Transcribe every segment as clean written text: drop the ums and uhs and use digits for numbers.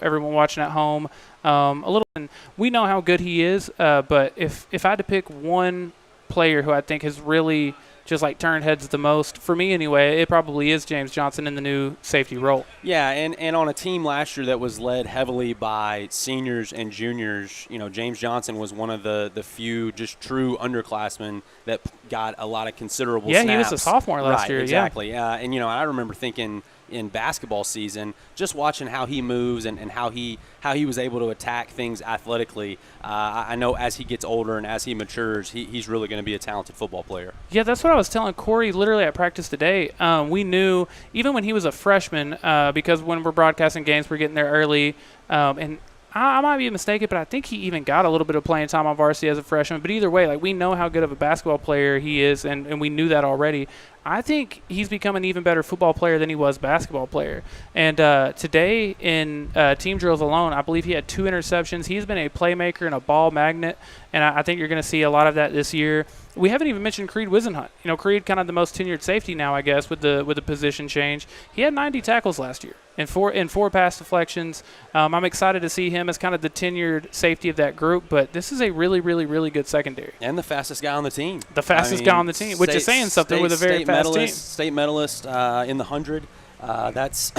everyone watching at home. A little. And we know how good he is, but if I had to pick one player who I think has really just like turned heads the most, for me anyway, it probably is James Johnson in the new safety role. Yeah, and on a team last year that was led heavily by seniors and juniors, James Johnson was one of the few just true underclassmen that got a lot of considerable snaps. Yeah, he was a sophomore last year. Exactly. Yeah. And I remember thinking in basketball season, just watching how he moves and how he was able to attack things athletically. I know as he gets older and as he matures, he's really going to be a talented football player. Yeah, that's what I was telling Corey literally at practice today. We knew even when he was a freshman, because when we're broadcasting games, we're getting there early, and I might be mistaken, but I think he even got a little bit of playing time on varsity as a freshman. But either way, like, we know how good of a basketball player he is, and we knew that already. I think he's become an even better football player than he was basketball player. And today in team drills alone, I believe he had 2 interceptions. He's been a playmaker and a ball magnet, and I think you're going to see a lot of that this year. We haven't even mentioned Creed Wisenhunt. Creed kind of the most tenured safety now, I guess, with the position change. He had 90 tackles last year and four pass deflections. I'm excited to see him as kind of the tenured safety of that group, but this is a really, really, really good secondary. And the fastest guy on the team. The fastest guy on the team, which is saying something with a very fast team. State medalist in the 100. That's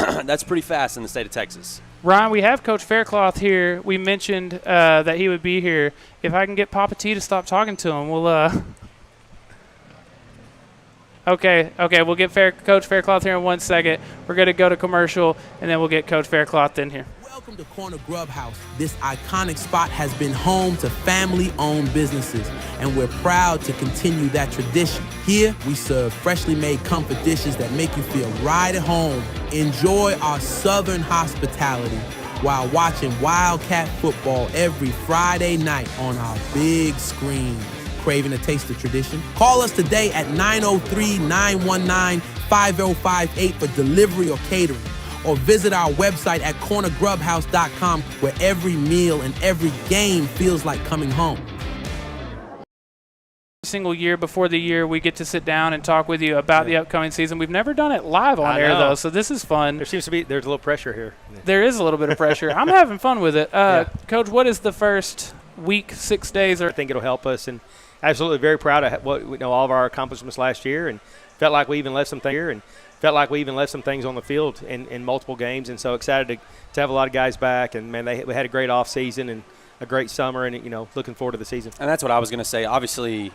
pretty fast in the state of Texas. Ryan, we have Coach Faircloth here. We mentioned that he would be here. If I can get Papa T to stop talking to him, we'll Okay, we'll get Coach Faircloth here in 1 second. We're going to go to commercial, and then we'll get Coach Faircloth in here. Welcome to Corner Grub House. This iconic spot has been home to family-owned businesses, and we're proud to continue that tradition. Here, we serve freshly made comfort dishes that make you feel right at home. Enjoy our Southern hospitality while watching WILDCAT football every Friday night on our big screen. Craving a taste of tradition? Call us today at 903-919-5058 for delivery or catering, or visit our website at cornergrubhouse.com, where every meal and every game feels like coming home. Single year before the year we get to sit down and talk with you about the upcoming season. We've never done it live on air though, so this is fun. There's a little pressure here. There is a little bit of pressure. I'm having fun with it. Coach, what is the first week, 6 days? I think it'll help us, and absolutely very proud of all of our accomplishments last year, and felt like we even left some things on the field in multiple games, and so excited to have a lot of guys back. And man, we had a great off season and a great summer, and looking forward to the season. And that's what I was going to say. Obviously,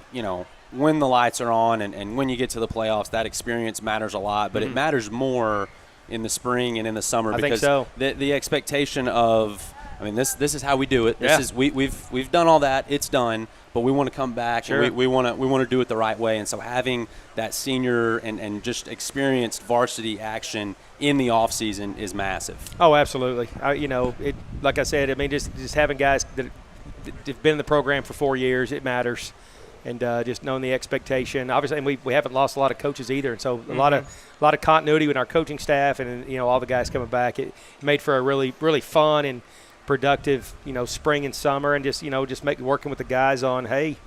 when the lights are on and when you get to the playoffs, that experience matters a lot, but it matters more in the spring and in the summer. I because think so. The expectation of, this is how we do it. We've done all that. It's done. But we want to come back. Sure. And we want to do it the right way. And so having that senior and just experienced varsity action in the off season is massive. Oh, absolutely. Like I said, just having guys that have been in the program for 4 years, it matters. And just knowing the expectation, obviously, and we haven't lost a lot of coaches either, and so a lot of continuity with our coaching staff, and all the guys coming back. It made for a really, really fun and productive, spring and summer, and just working with the guys on, hey,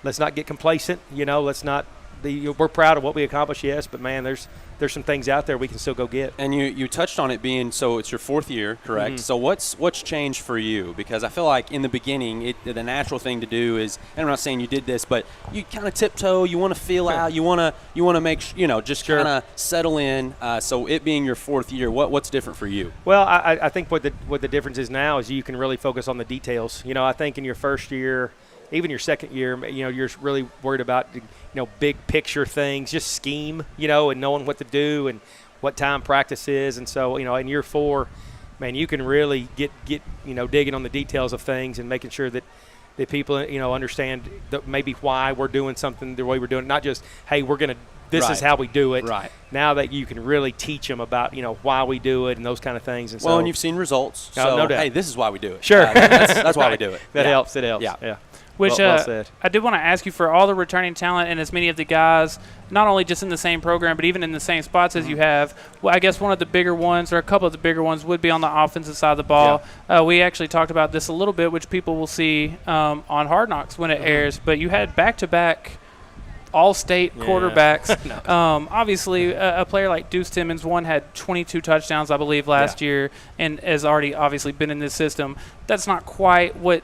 let's not get complacent. Let's not. We're proud of what we accomplished, yes, but man, there's some things out there we can still go get. And you touched on it being, so it's your 4th year, correct? So what's changed for you? Because I feel like in the beginning, the natural thing to do is, and I'm not saying you did this, but you kind of tiptoe. You want to feel out. You want to make just kind of settle in. So it being your 4th year, what's different for you? Well, I think what the difference is now is you can really focus on the details. I think in your first year, even your second year, you're really worried about, big picture things, just scheme, and knowing what to do and what time practice is. And so, in year 4, man, you can really get digging on the details of things and making sure that people, understand maybe why we're doing something the way we're doing it. Not just, hey, this is how we do it. Right. Now that you can really teach them about, why we do it and those kind of things. And and you've seen results. So, no doubt. Hey, this is why we do it. Sure. That's why we do it. That helps. It helps. Yeah. Which well said. I did want to ask you, for all the returning talent and as many of the guys, not only just in the same program, but even in the same spots as you have, well, I guess one of the bigger ones, or a couple of the bigger ones, would be on the offensive side of the ball. Yeah. We actually talked about this a little bit, which people will see on Hard Knocks when it airs, but you had back-to-back all-state Yeah. quarterbacks. No. Obviously, a player like Deuce Timmons, one had 22 touchdowns, I believe, last year, and has already obviously been in this system. That's not quite what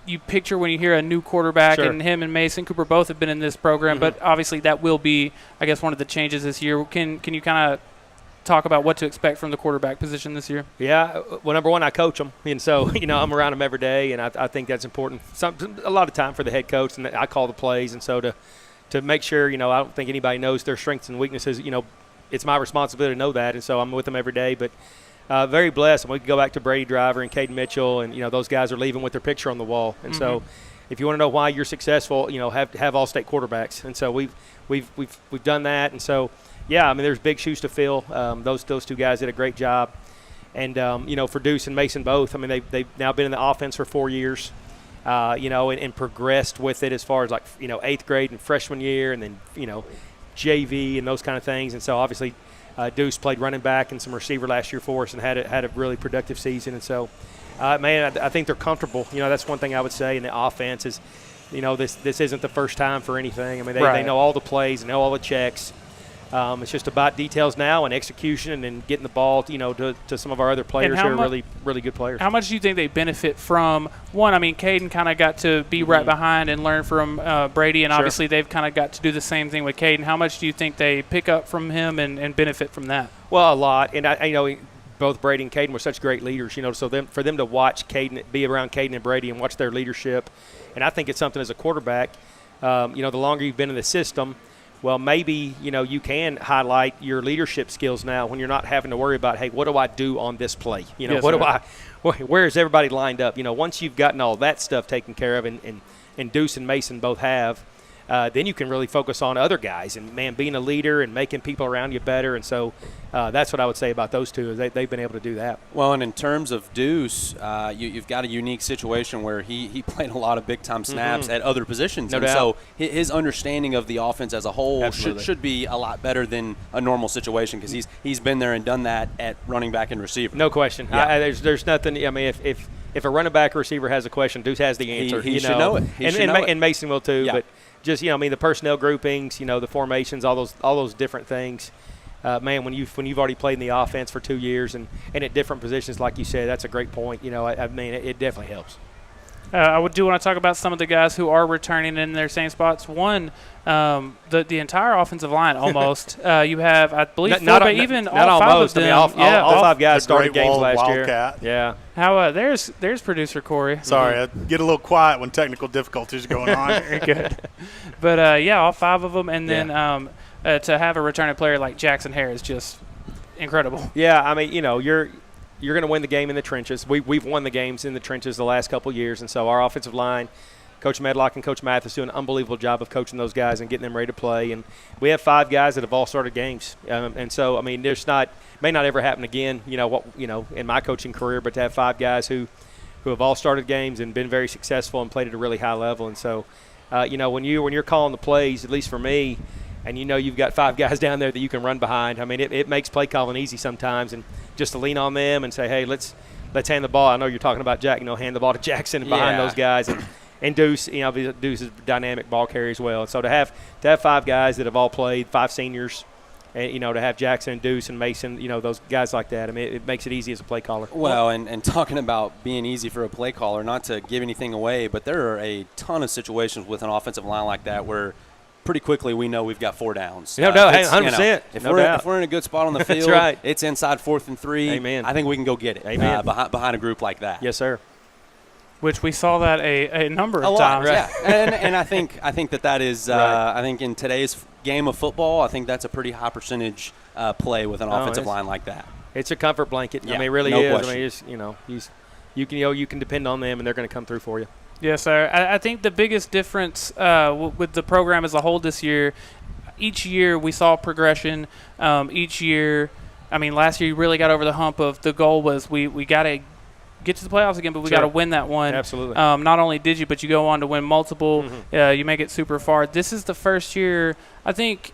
you picture when you hear a new quarterback, Sure. and him and Mason Cooper both have been in this program, but obviously that will be, I guess, one of the changes this year. Can you kind of talk about what to expect from the quarterback position this year? Yeah, well, number one, I coach them, and so I'm around them every day, and I think that's important. A lot of time for the head coach, and I call the plays, and so to make sure I don't think anybody knows their strengths and weaknesses. It's my responsibility to know that, and so I'm with them every day. But very blessed. And we can go back to Brady Driver and Caden Mitchell, and those guys are leaving with their picture on the wall, and so if you want to know why you're successful, have all-state quarterbacks, and so we've done that, and so. Yeah, I mean, there's big shoes to fill. Those two guys did a great job. And, for Deuce and Mason both, I mean, they've now been in the offense for 4 years, and progressed with it as far as, 8th grade and freshman year and then, JV and those kind of things. And so, obviously, Deuce played running back and some receiver last year for us and had a really productive season. And so, I think they're comfortable. That's one thing I would say in the offense is, this isn't the first time for anything. I mean, they know all the plays and know all the checks. It's just about details now and execution and then getting the ball, to some of our other players who are really, really good players. How much do you think they benefit from, one, I mean, Caden kind of got to be right behind and learn from Brady, and obviously they've kind of got to do the same thing with Caden. How much do you think they pick up from him and benefit from that? Well, a lot. And, I both Brady and Caden were such great leaders, so for them to watch Caden, be around Caden and Brady and watch their leadership. And I think it's something as a quarterback, the longer you've been in the system, well, maybe, you can highlight your leadership skills now when you're not having to worry about, hey, what do I do on this play? Where is everybody lined up? Once you've gotten all that stuff taken care of and Deuce and Mason both have, then you can really focus on other guys and, man, being a leader and making people around you better. And so that's what I would say about those two is they've been able to do that. Well, and in terms of Deuce, you've got a unique situation where he played a lot of big-time snaps at other positions. No and doubt. so his understanding of the offense as a whole Absolutely. should be a lot better than a normal situation because he's been there and done that at running back and receiver. No question. Yeah. There's nothing – I mean, if a running back or receiver has a question, Deuce has the answer. He should know it. And Mason will too. Yeah. But just, the personnel groupings, the formations, all those different things. Man, when you've already played in the offense for 2 years and at different positions, like you said, that's a great point. I mean, it definitely helps. I do want to talk about some of the guys who are returning in their same spots. One, the entire offensive line almost. You have, I believe, Not all five almost. of them. I mean, all five guys started Great games Wall last Wildcat. year. Yeah. How there's producer Corey. Sorry, I get a little quiet when technical difficulties are going on. Very good. But all five of them, and then to have a returning player like Jackson Hare is just incredible. Yeah, I mean, you're going to win the game in the trenches. We've won the games in the trenches the last couple of years, and so our offensive line, Coach Medlock and Coach Mathis do an unbelievable job of coaching those guys and getting them ready to play. And we have 5 guys that have all started games, and so I mean, may not ever happen again. In my coaching career, but to have 5 guys who have all started games and been very successful and played at a really high level. And so, when you're calling the plays, at least for me, and you've got 5 guys down there that you can run behind. I mean, it makes play calling easy sometimes, and just to lean on them and say, hey, let's hand the ball. I know you're talking about Jack. Hand the ball to Jackson and behind those guys, and Deuce. Deuce is a dynamic ball carrier as well. And so to have 5 guys that have all played, 5 seniors, and to have Jackson and Deuce and Mason, those guys like that. I mean, it makes it easy as a play caller. Well, and talking about being easy for a play caller, not to give anything away, but there are a ton of situations with an offensive line like that where pretty quickly we know we've got 4 downs. No doubt, 100%. If doubt. we're in a good spot on the field, That's right. It's inside 4th and 3. Amen. I think we can go get it. Amen. Behind a group like that. Yes, sir. Which we saw that a number of times. Yeah. and I think that is Right. I think in today's game of football, I think that's a pretty high percentage play with an offensive line like that. It's a comfort blanket. Yeah, I mean, it really no is. question. I mean, you can depend on them, and they're going to come through for you. Yes, sir. I think the biggest difference with the program as a whole this year, each year we saw progression. Each year, I mean, last year you really got over the hump of the goal was we got to get to the playoffs again, but we got to win that one. Absolutely. Not only did you, but you go on to win multiple. You make it super far. This is the first year, I think,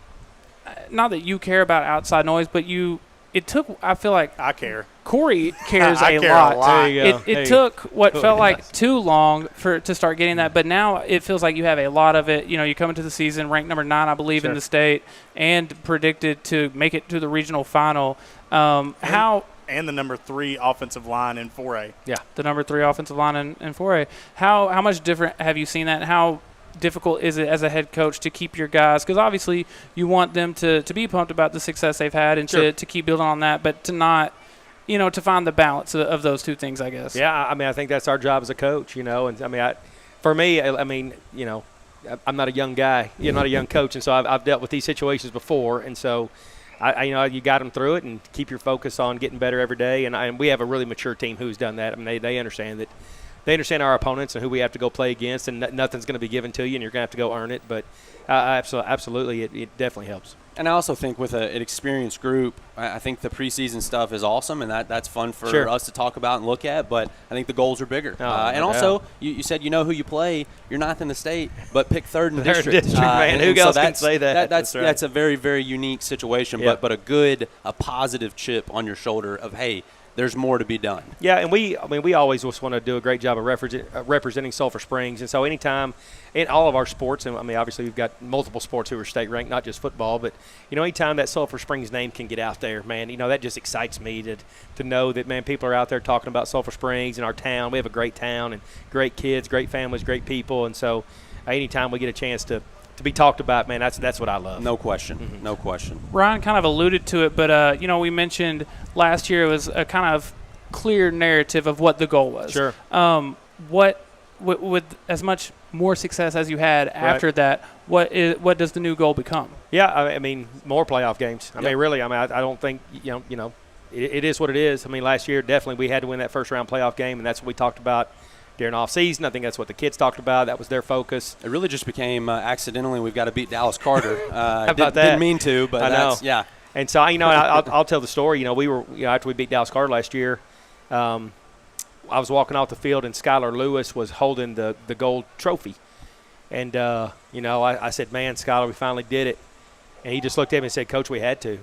not that you care about outside noise, but it took, I feel like. I care. Corey cares I a care lot. a lot. There you go. It took what felt like too long to start getting that, but now it feels like you have a lot of it. You come into the season ranked number 9, I believe, in the state, and predicted to make it to the regional final. And the number 3 offensive line in 4A. Yeah, the number 3 offensive line in 4A. How much different have you seen that? How difficult is it as a head coach to keep your guys? Because obviously you want them to be pumped about the success they've had and to keep building on that, but to not, to find the balance of those two things, I guess. Yeah, I mean, I think that's our job as a coach, and I mean, for me, I'm not a young guy, not a young coach, and so I've dealt with these situations before, and so you got them through it and keep your focus on getting better every day, and we have a really mature team who's done that. I mean, they understand that. They understand our opponents and who we have to go play against, and nothing's going to be given to you, and you're going to have to go earn it. But absolutely, it definitely helps. And I also think with an experienced group, I think the preseason stuff is awesome, and that's fun for us to talk about and look at. But I think the goals are bigger. And also, you said who you play. You're 9th in the state, but pick 3rd in the district. Man, who else can say that? That's a very, very unique situation, but a positive chip on your shoulder of, hey, there's more to be done. Yeah, and we always just want to do a great job of representing Sulphur Springs. And so anytime in all of our sports, and I mean, obviously we've got multiple sports who are state ranked, not just football, but, anytime that Sulphur Springs name can get out there, man, that just excites me to know that, man, people are out there talking about Sulphur Springs and our town. We have a great town and great kids, great families, great people. And so anytime we get a chance to be talked about, man, that's what I love. No question. No question. Ryan kind of alluded to it, but, we mentioned last year it was a kind of clear narrative of what the goal was. Sure. With as much more success as you had after that, what does the new goal become? Yeah, I mean, more playoff games. I mean, really, I don't think, it is what it is. I mean, last year, definitely we had to win that first-round playoff game, and that's what we talked about during off-season. I think that's what the kids talked about. That was their focus. It really just became accidentally we've got to beat Dallas Carter. How about that? Didn't mean to, but I know. Yeah. And so, I'll tell the story. We were, after we beat Dallas Carter last year, I was walking off the field, and Skylar Lewis was holding the gold trophy. And, I said, man, Skylar, we finally did it. And he just looked at me and said, Coach, we had to.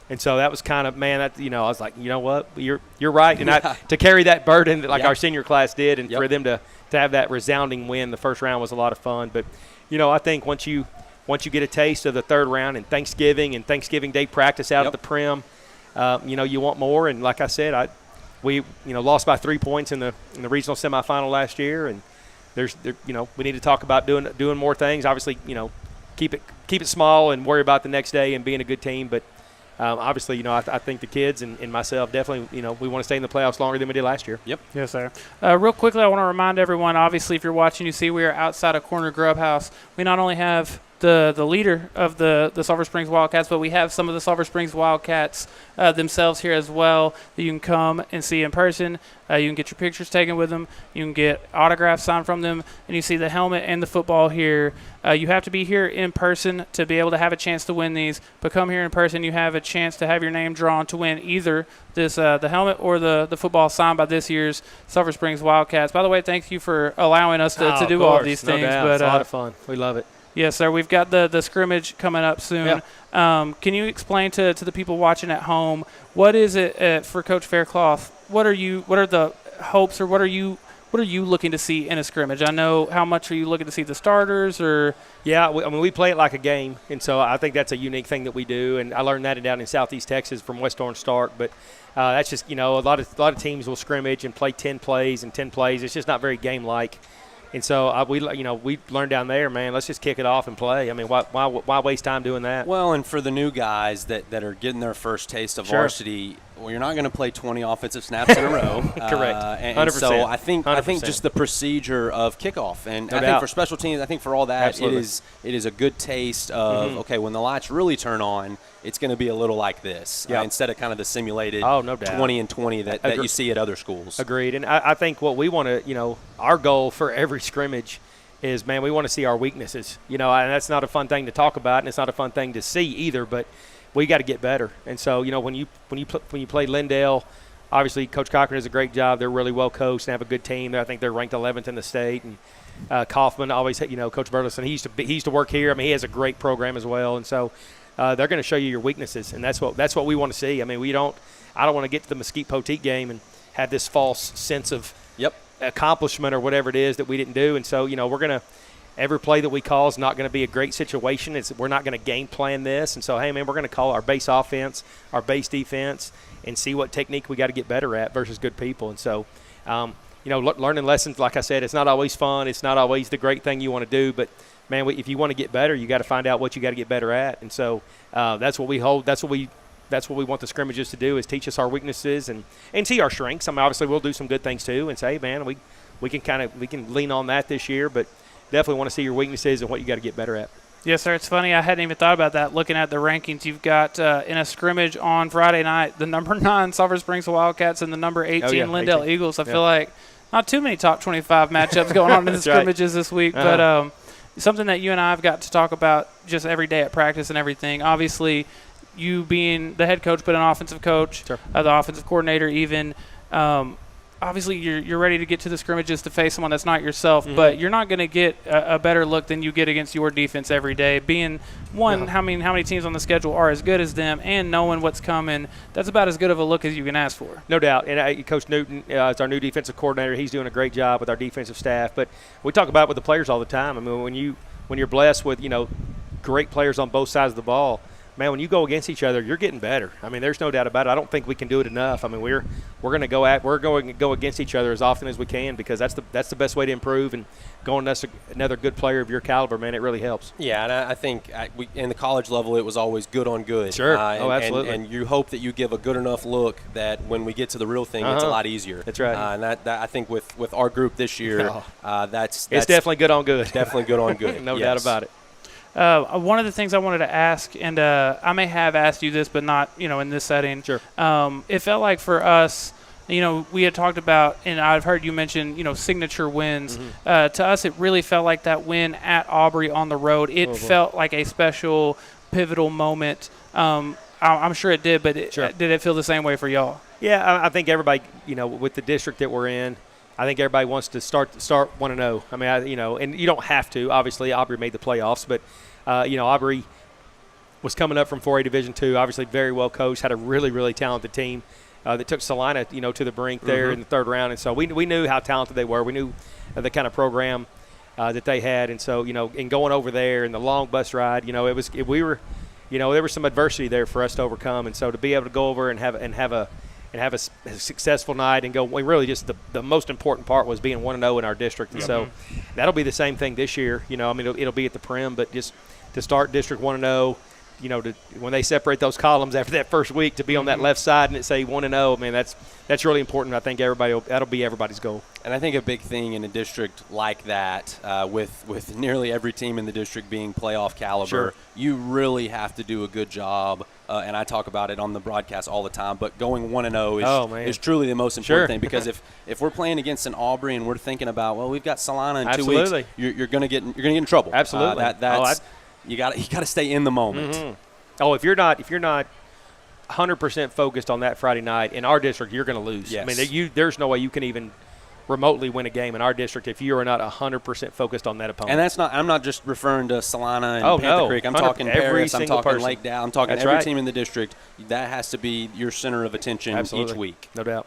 And so that was kind of, man, I was like, you know what, you're right. And to carry that burden like our senior class did, and for them to have that resounding win the first round was a lot of fun. But, I think once you get a taste of the third round and Thanksgiving Day practice out at the Prim, you want more. And like I said, we lost by 3 points in the regional semifinal last year, and we need to talk about doing more things. Obviously, keep it small and worry about the next day and being a good team, but. Obviously, I think the kids and myself definitely, we want to stay in the playoffs longer than we did last year. Yep. Yes, sir. Real quickly, I want to remind everyone, obviously, if you're watching, you see we are outside of Corner Grub House. We not only have the leader of the Sulphur Springs Wildcats, but we have some of the Sulphur Springs Wildcats themselves here as well that you can come and see in person. You can get your pictures taken with them. You can get autographs signed from them, and you see the helmet and the football here. You have to be here in person to be able to have a chance to win these, but come here in person, you have a chance to have your name drawn to win either this the helmet or the football signed by this year's Sulphur Springs Wildcats. By the way, thank you for allowing us to do all of these things. Doubt. But it's a lot of fun. We love it. Yes, sir. We've got the scrimmage coming up soon. Yep. Can you explain to the people watching at home, what is it for Coach Faircloth? What are the hopes, or what are you looking to see in a scrimmage? I know, how much are you looking to see the starters, or? Yeah, we play it like a game, and so I think that's a unique thing that we do. And I learned that down in Southeast Texas from West Orange Stark. But that's just, a lot of teams will scrimmage and play 10 plays and 10 plays. It's just not very game-like. And so we learned down there, man, let's just kick it off and play. I mean, why waste time doing that? Well, and for the new guys that are getting their first taste of varsity, well, you're not going to play 20 offensive snaps in a row. Correct. And 100%. so I think 100%. just the procedure of kickoff, and No I doubt. think for special teams, I think for all that, Absolutely. it is a good taste of okay, when the lights really turn on, it's going to be a little like this instead of kind of the simulated no doubt. 20 and 20 that you see at other schools. Agreed. And I think what we want to, our goal for every scrimmage is, man, we want to see our weaknesses. And that's not a fun thing to talk about, and it's not a fun thing to see either, but we got to get better. And so, when you play Lindale, obviously Coach Cochran does a great job. They're really well coached and have a good team. I think they're ranked 11th in the state. And Kaufman always, Coach Burleson, he used to work here. I mean, he has a great program as well. And so they're going to show you your weaknesses, and that's what we want to see. I mean, I don't want to get to the Mesquite Poteet game and have this false sense of accomplishment or whatever it is that we didn't do. And so, we're going to – every play that we call is not going to be a great situation. We're not going to game plan this. And so, hey, man, we're going to call our base offense, our base defense, and see what technique we got to get better at versus good people. And so, learning lessons, like I said, it's not always fun. It's not always the great thing you want to do. But, man, if you want to get better, you got to find out what you got to get better at. And so that's what we hold. That's what we want the scrimmages to do, is teach us our weaknesses and see our strengths. I mean, obviously we'll do some good things too and say, man, we can lean on that this year, but definitely want to see your weaknesses and what you got to get better at. Yes, sir. It's funny. I hadn't even thought about that. Looking at the rankings, you've got in a scrimmage on Friday night, the number 9 Sulphur Springs Wildcats and the number 18 Lindale Eagles. I feel like not too many top 25 matchups going on in the scrimmages this week, but something that you and I have got to talk about just every day at practice and everything. Obviously, you being the head coach but an offensive coach, the offensive coordinator even, obviously you're ready to get to the scrimmages to face someone that's not yourself, but you're not going to get a better look than you get against your defense every day. Being how many teams on the schedule are as good as them, and knowing what's coming, that's about as good of a look as you can ask for. No doubt. And Coach Newton is our new defensive coordinator. He's doing a great job with our defensive staff. But we talk about it with the players all the time. I mean, when you're blessed with great players on both sides of the ball, man, when you go against each other, you're getting better. I mean, there's no doubt about it. I don't think we can do it enough. I mean, we're going to go against each other as often as we can, because that's the best way to improve. And going against another good player of your caliber, man, it really helps. Yeah, and I think in the college level, it was always good on good. Sure. Absolutely. And you hope that you give a good enough look that when we get to the real thing, it's a lot easier. That's right. And that I think with our group this year, that's definitely good on good. Definitely good on good. No doubt about it. One of the things I wanted to ask, and I may have asked you this, but not in this setting. Sure. It felt like for us, we had talked about, and I've heard you mention, signature wins. To us, it really felt like that win at Aubrey on the road. It felt like a special, pivotal moment. I'm sure it did, but did it feel the same way for y'all? Yeah, I think everybody, with the district that we're in, I think everybody wants to start 1-0. I mean, and you don't have to. Obviously, Aubrey made the playoffs, but Aubrey was coming up from 4A Division II. Obviously, very well coached, had a really, really talented team that took Salina, to the brink there in the third round. And so we knew how talented they were. We knew the kind of program that they had. And so in going over there and the long bus ride, there was some adversity there for us to overcome. And so to be able to go over and have a successful night and go, we really just the most important part was being 1-0 in our district. And so that'll be the same thing this year. It'll be at the Prim, but just to start District 1-0, when they separate those columns after that first week, to be on that left side and it say 1-0, man, that's really important. I think that'll be everybody's goal. And I think a big thing in a district like that, with nearly every team in the district being playoff caliber, you really have to do a good job. And I talk about it on the broadcast all the time, but going 1-0 is truly the most important thing, because if we're playing against an Aubrey and we're thinking about, well, we've got Salina in 2 weeks, you're going to get in trouble. Absolutely. You got to stay in the moment. Oh, if you're not 100% focused on that Friday night in our district, you're going to lose. Yes. I mean, there's no way you can even remotely win a game in our district if you are not 100% focused on that opponent. And I'm not just referring to Salina and Panther Creek. I'm talking Paris. I'm talking Lake Dow. I'm talking every team in the district. That has to be your center of attention each week. No doubt.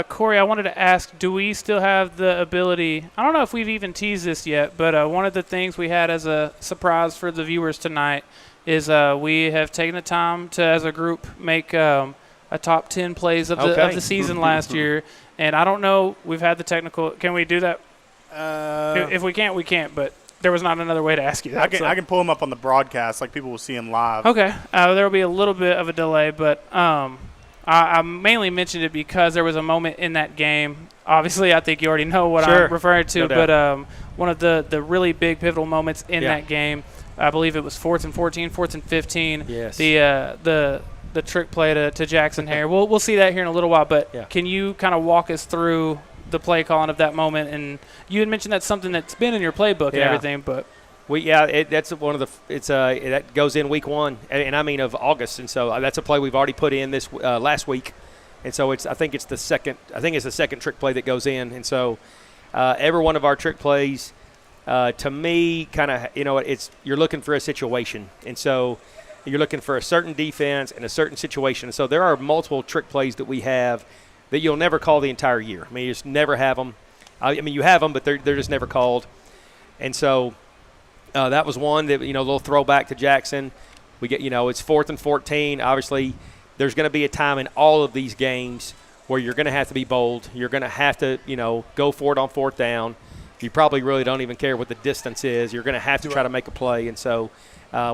Corey, I wanted to ask, do we still have the ability – I don't know if we've even teased this yet, but one of the things we had as a surprise for the viewers tonight is we have taken the time to, as a group, make a top 10 plays of the season last year. And I don't know, we've had the technical – can we do that? If we can't, we can't, but there was not another way to ask you that. I can pull them up on the broadcast, like people will see them live. Okay. There will be a little bit of a delay, but I mainly mentioned it because there was a moment in that game. Obviously, I think you already know what I'm referring to, but one of the really big pivotal moments in that game, I believe it was 4th and 14, 4th and 15. Yes. The trick play to Jackson Hare. We'll see that here in a little while, but can you kind of walk us through the play calling of that moment? And you had mentioned that's something that's been in your playbook and everything, but that's one of the that goes in week 1, and I mean of August, and so that's a play we've already put in this last week, and so I think it's the second trick play that goes in, and so every one of our trick plays, to me, kind of you're looking for a situation, and so You're looking for a certain defense in a certain situation. So there are multiple trick plays that we have that you'll never call the entire year. I mean, you just never have them. I mean, you have them, but they're just never called. And so that was one that, a little throwback to Jackson. We get, it's 4th and 14. Obviously, there's going to be a time in all of these games where you're going to have to be bold. You're going to have to, go for it on 4th down. You probably really don't even care what the distance is. You're going to have to try to make a play. And so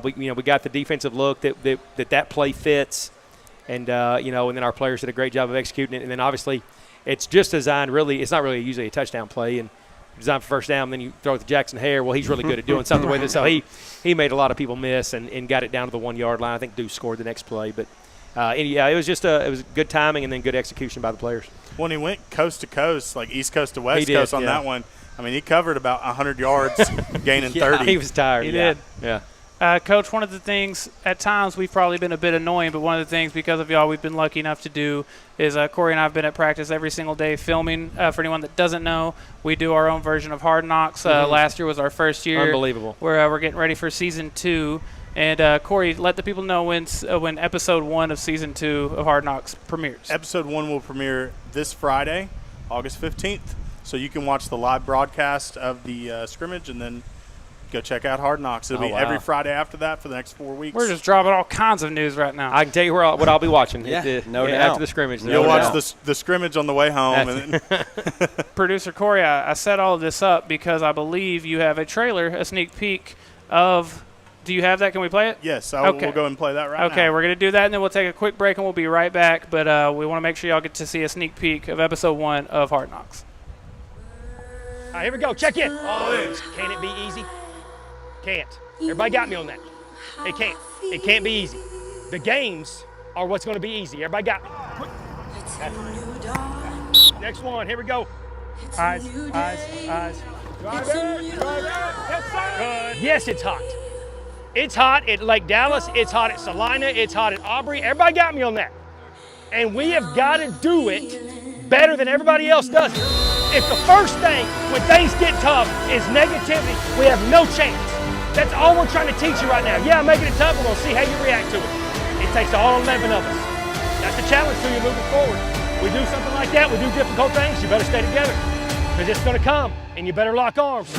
we got the defensive look that play fits. And, and then our players did a great job of executing it. And then obviously it's just designed really – it's not really usually a touchdown play. And designed for 1st down, and then you throw it to Jackson Hare. Well, he's really good at doing something with it. So he made a lot of people miss and got it down to the 1-yard line. I think Deuce scored the next play. But, it was just it was good timing and then good execution by the players. When he went coast to coast, like East Coast to West Coast on that one, I mean, he covered about 100 yards, gaining 30. He was tired. He did. Yeah. Coach, one of the things at times we've probably been a bit annoying, but one of the things because of y'all we've been lucky enough to do is Corey and I have been at practice every single day filming. For anyone that doesn't know, we do our own version of Hard Knocks. Last year was our first year. Unbelievable. We're getting ready for Season 2. And, Corey, let the people know when Episode 1 of Season 2 of Hard Knocks premieres. Episode 1 will premiere this Friday, August 15th. So you can watch the live broadcast of the scrimmage and then go check out Hard Knocks. It'll be every Friday after that for the next 4 weeks. We're just dropping all kinds of news right now. I can tell you what I'll be watching. No doubt. After the scrimmage. You'll watch the scrimmage on the way home. And then Producer Corey, I set all of this up because I believe you have a trailer, a sneak peek of – do you have that? Can we play it? Yes, we'll go and play that right now. Okay, we're going to do that, and then we'll take a quick break, and we'll be right back. But we want to make sure y'all get to see a sneak peek of Episode 1 of Hard Knocks. All right, here we go. Check in. All in. Can it be easy? Can't. Everybody got me on that. It can't. It can't be easy. The games are what's going to be easy. Everybody got me. Next one. Here we go. Eyes. Drive it. Good. Yes, it's hot. It's hot at Lake Dallas. It's hot at Salina. It's hot at Aubrey. Everybody got me on that. And we have got to do it better than everybody else does it. If the first thing when things get tough is negativity, we have no chance. That's all we're trying to teach you right now. Yeah, I'm making it tough. We're going to see how you react to it. It takes all 11 of us. That's the challenge to you moving forward. We do something like that. We do difficult things. You better stay together because it's going to come, and you better lock arms.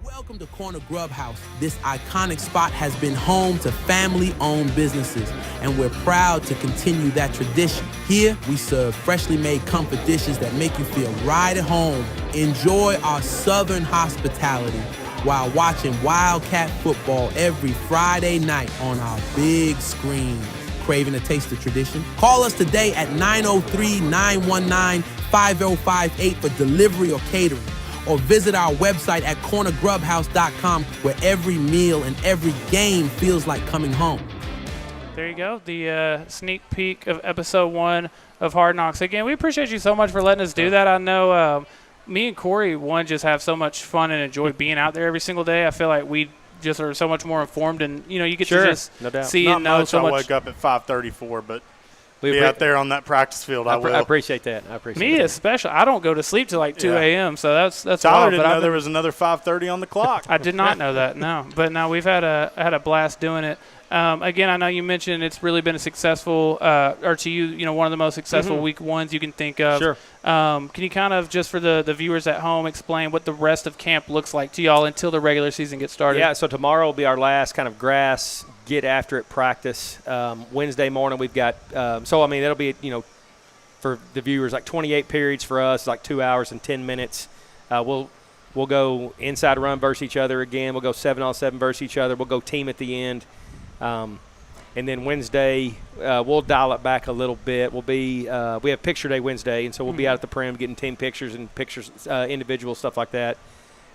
Welcome to Corner Grub House. This iconic spot has been home to family-owned businesses, and we're proud to continue that tradition. Here, we serve freshly made comfort dishes that make you feel right at home. Enjoy our Southern hospitality while watching WILDCAT football every Friday night on our big screens. Craving a taste of tradition? Call us today at 903-919-5058 for delivery or catering. Or visit our website at cornergrubhouse.com, where every meal and every game feels like coming home. There you go, the sneak peek of Episode 1 of Hard Knocks. Again, we appreciate you so much for letting us do that. I know me and Corey, just have so much fun and enjoy being out there every single day. I feel like we just are so much more informed, and, you get to just see and know so much. I wake up at 5:34, but be out there on that practice field, I will. I appreciate that. Me especially. I don't go to sleep till like 2 a.m., so that's Tyler wild, didn't know there was another 5:30 on the clock. I did not know that, no. But, no, we've had a blast doing it. Again, I know you mentioned it's really been a successful, or to you, one of the most successful week ones you can think of. Sure. Can you kind of, just for the viewers at home, explain what the rest of camp looks like to y'all until the regular season gets started? Yeah, so tomorrow will be our last kind of grass, get after it practice. Wednesday morning we've got, that'll be, for the viewers, like 28 periods for us, like 2 hours and 10 minutes. We'll go inside run versus each other again. We'll go 7-on-7 versus each other. We'll go team at the end. And then Wednesday, we'll dial it back a little bit. we have picture day Wednesday, and so we'll be out at the Prim getting team pictures and pictures, individual stuff like that.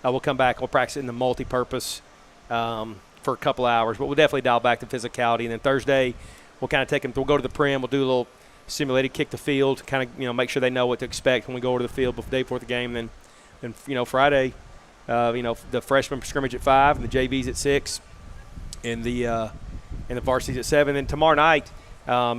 We'll come back. We'll practice in the multi-purpose for a couple hours, but we'll definitely dial back the physicality. And then Thursday, we'll kind of take them. We'll go to the Prim. We'll do a little simulated kick the field, kind of make sure they know what to expect when we go over to the field the day before the game. Then Friday, the freshman scrimmage at 5 and the JVs at 6, and the varsities at 7. And tomorrow night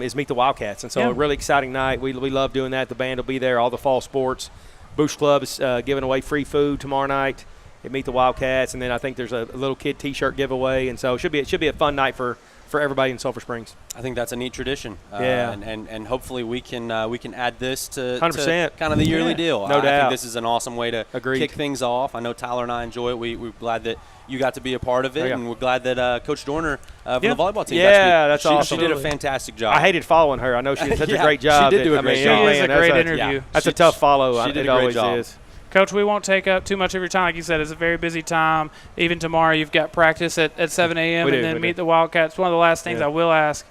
is Meet the Wildcats. And so a really exciting night. We love doing that. The band will be there, all the fall sports. Boosh Club is giving away free food tomorrow night. at Meet the Wildcats, and then I think there's a little kid T-shirt giveaway, and so it should be a fun night for everybody in Sulphur Springs. I think that's a neat tradition. Yeah. And hopefully we can add this to 100%. kind of the yearly deal. No I doubt. think this is an awesome way to kick things off. I know Tyler and I enjoy it. We're glad that you got to be a part of it, and we're glad that Coach Dorner from the volleyball team. That's awesome. She did a fantastic job. I hated following her. I know she did such a great job. She did do a great job. She is a great interview. That's a tough follow. She did it a great always job. is. Coach, we won't take up too much of your time. Like you said, it's a very busy time. Even tomorrow, you've got practice at 7 a.m. and then meet the Wildcats. One of the last things I will ask,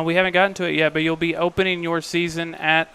we haven't gotten to it yet, but you'll be opening your season at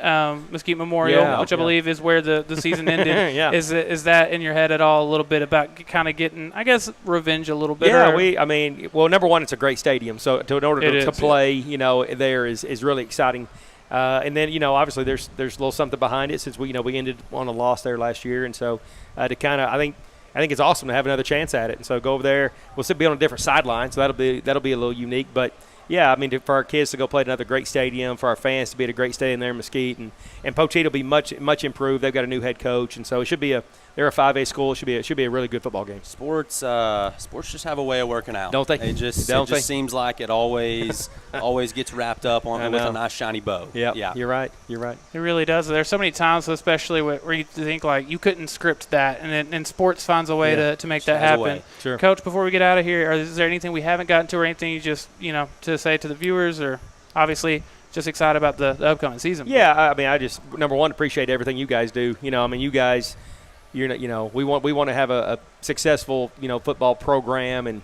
Mesquite Memorial, which I believe is where the season ended. Is that in your head at all a little bit about kind of getting, I guess, revenge a little bit? Yeah, number one, it's a great stadium. So in order to play, there is really exciting. And then, obviously there's a little something behind it since we ended on a loss there last year. And so to kind of, I think it's awesome to have another chance at it. And so go over there. We'll still be on a different sideline, so that'll be a little unique. But, yeah, for our kids to go play at another great stadium, for our fans to be at a great stadium there in Mesquite. And Pochettino will be much improved. They've got a new head coach. And so it should be they're a 5A school. It should be a really good football game. Sports just have a way of working out. Don't they? It just seems like it always gets wrapped up with a nice shiny bow. Yeah, you're right. It really does. There's so many times, especially where you think like you couldn't script that, and sports finds a way to make that happen. Sure. Coach, before we get out of here, is there anything we haven't gotten to, or anything you just to say to the viewers, or obviously just excited about the upcoming season? Yeah, I just number one appreciate everything you guys do. You guys. We want to have a successful football program, and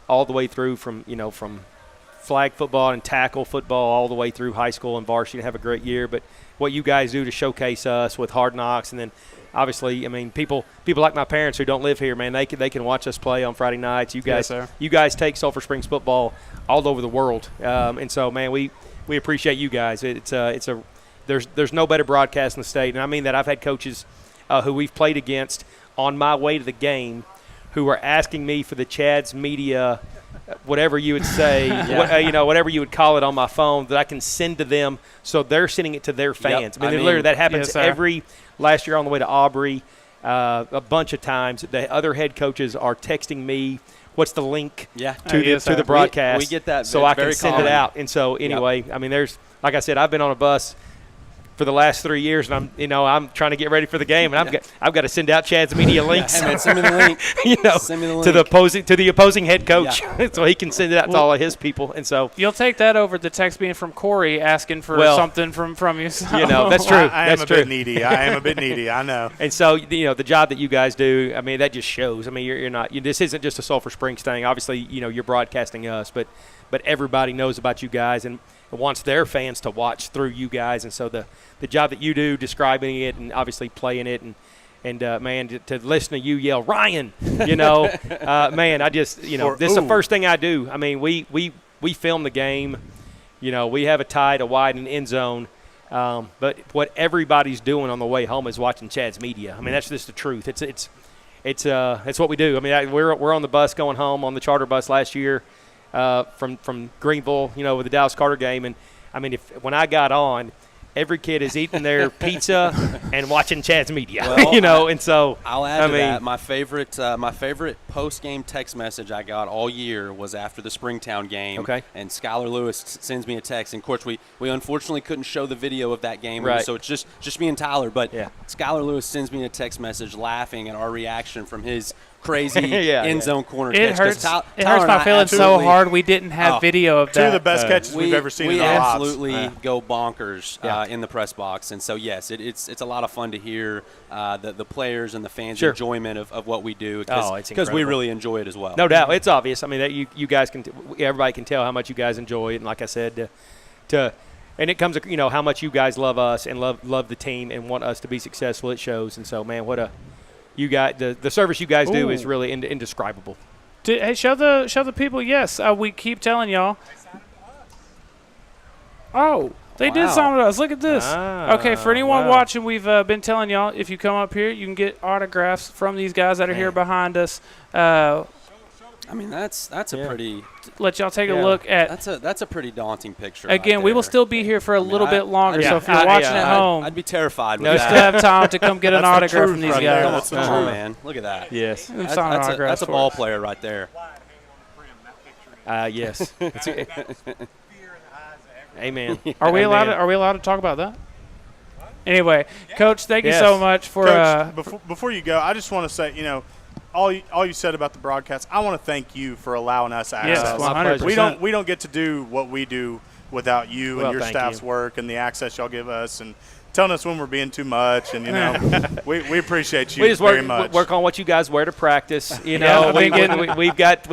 all the way through from flag football and tackle football all the way through high school and varsity to have a great year. But what you guys do to showcase us with Hard Knocks, and then obviously people like my parents who don't live here, man, they can watch us play on Friday nights. You guys take Sulphur Springs football all over the world, and so man, we appreciate you guys. There's no better broadcast in the state, and I mean that. I've had coaches who we've played against on my way to the game who are asking me for the Chad's media, whatever you would say, whatever you would call it on my phone, that I can send to them, so they're sending it to their fans. Literally that happens last year on the way to Aubrey, a bunch of times. The other head coaches are texting me, what's the link to the broadcast. We get that so I can send it out. And so anyway, there's, like I said, I've been on a bus for the last 3 years, and I'm trying to get ready for the game, and I've got to send out Chad's media links. Hey man, send me the link. Send me the link. to the opposing head coach, so he can send it out to all of his people. And so you'll take that over the text being from Corey asking for something from you. So. That's true. I am a bit needy. I know. And so the job that you guys do, that just shows. You're not. This isn't just a Sulphur Springs thing. Obviously, you're broadcasting us, but everybody knows about you guys and wants their fans to watch through you guys. And so the job that you do describing it and obviously playing it and man, to listen to you yell, Ryan, man, I just, this is the first thing I do. We film the game. We have a tie to wide and end zone. But what everybody's doing on the way home is watching Chad's media. That's just the truth. It's what we do. We're on the bus going home on the charter bus last year from Greenville, with the Dallas Carter game. And when I got on, every kid is eating their pizza and watching Chad's media, and so I'll add to that. My favorite post-game text message I got all year was after the Springtown game. Okay. And Skylar Lewis sends me a text, and of course we unfortunately couldn't show the video of that game, right. So it's just me and Tyler. But Skylar Lewis sends me a text message laughing at our reaction from his crazy end zone corner catch. It hurts my feelings so hard we didn't have video of that. Two of the best catches we've ever seen in our lives. We absolutely go bonkers in the press box. And so, yes, it's a lot of fun to hear the players and the fans' enjoyment of what we do because we really enjoy it as well. No doubt. It's obvious. That you guys can everybody can tell how much you guys enjoy it. And like I said, and it comes how much you guys love us and love the team and want us to be successful. It shows. And so, man, you got the service you guys do is really indescribable. Hey, show the people. Yes, we keep telling y'all. Oh, they did something to us. Look at this. Okay, for anyone watching, we've been telling y'all, if you come up here, you can get autographs from these guys that are here behind us. I mean, that's a pretty. Let y'all take a look at. That's a pretty daunting picture. Again, right we will there. still be here for a little bit longer. So if you're watching at home, I'd be terrified with you that. still have time to come get an That's the autograph truth from these right guys. there. Come on, man. Look at that. Yes. That's a ball player right there. Yes. Amen. Are we allowed to talk about that? Anyway, Coach, thank you so much for. Coach, before you go, I just want to say, all you said about the broadcast, I want to thank you for allowing us access. Yes, 100%. We don't get to do what we do without you and your staff's work and the access y'all give us and telling us when we're being too much, and we appreciate you very much. Work on what you guys wear to practice. We've got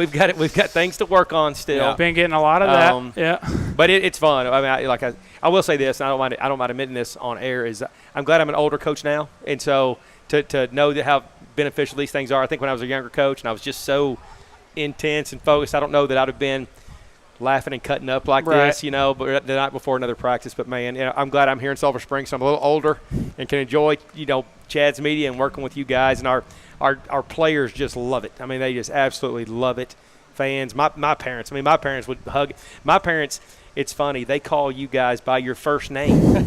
things to work on still. Yeah. Been getting a lot of that. But it's fun. I mean, I will say this, and I don't mind admitting this on air, is I'm glad I'm an older coach now, and so to know that how beneficial these things are. I think when I was a younger coach and I was just so intense and focused, I don't know that I'd have been laughing and cutting up like this, but the night before another practice. But, man, I'm glad I'm here in Sulphur Springs, so I'm a little older and can enjoy, Chad's media and working with you guys. And our players just love it. I mean, they just absolutely love it. Fans, my parents would hug. My parents, it's funny, they call you guys by your first name.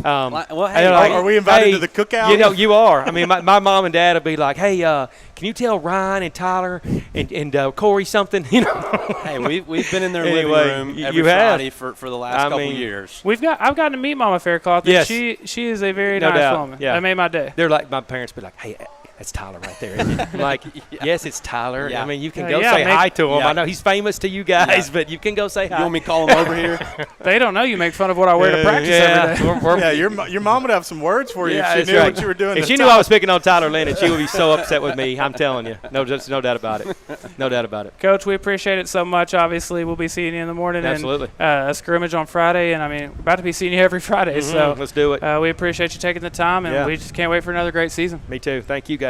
Are we invited to the cookout? You are. I mean, my mom and dad will be like, hey, can you tell Ryan and Tyler and Corey something? Hey, we've been in their living room every Friday for the last couple years. I've gotten to meet Mama Faircloth. Yes. She is a very nice woman. Yeah. That made my day. They're like, my parents be like, hey, that's Tyler right there, isn't it? I'm like, yes, it's Tyler. Yeah. I mean, you can go say hi to him. I know he's famous to you guys, but you can go say hi. You want me to call him over here? They don't know you make fun of what I wear to practice every day. Your mom would have some words for you if she knew what you were doing. If she knew I was picking on Tyler Lennon, she would be so upset with me. I'm telling you. No doubt about it. No doubt about it. Coach, we appreciate it so much. Obviously, we'll be seeing you in the morning. Absolutely. And a scrimmage on Friday, and, we're about to be seeing you every Friday. Mm-hmm. So let's do it. We appreciate you taking the time, and we just can't wait for another great season. Me too. Thank you, guys.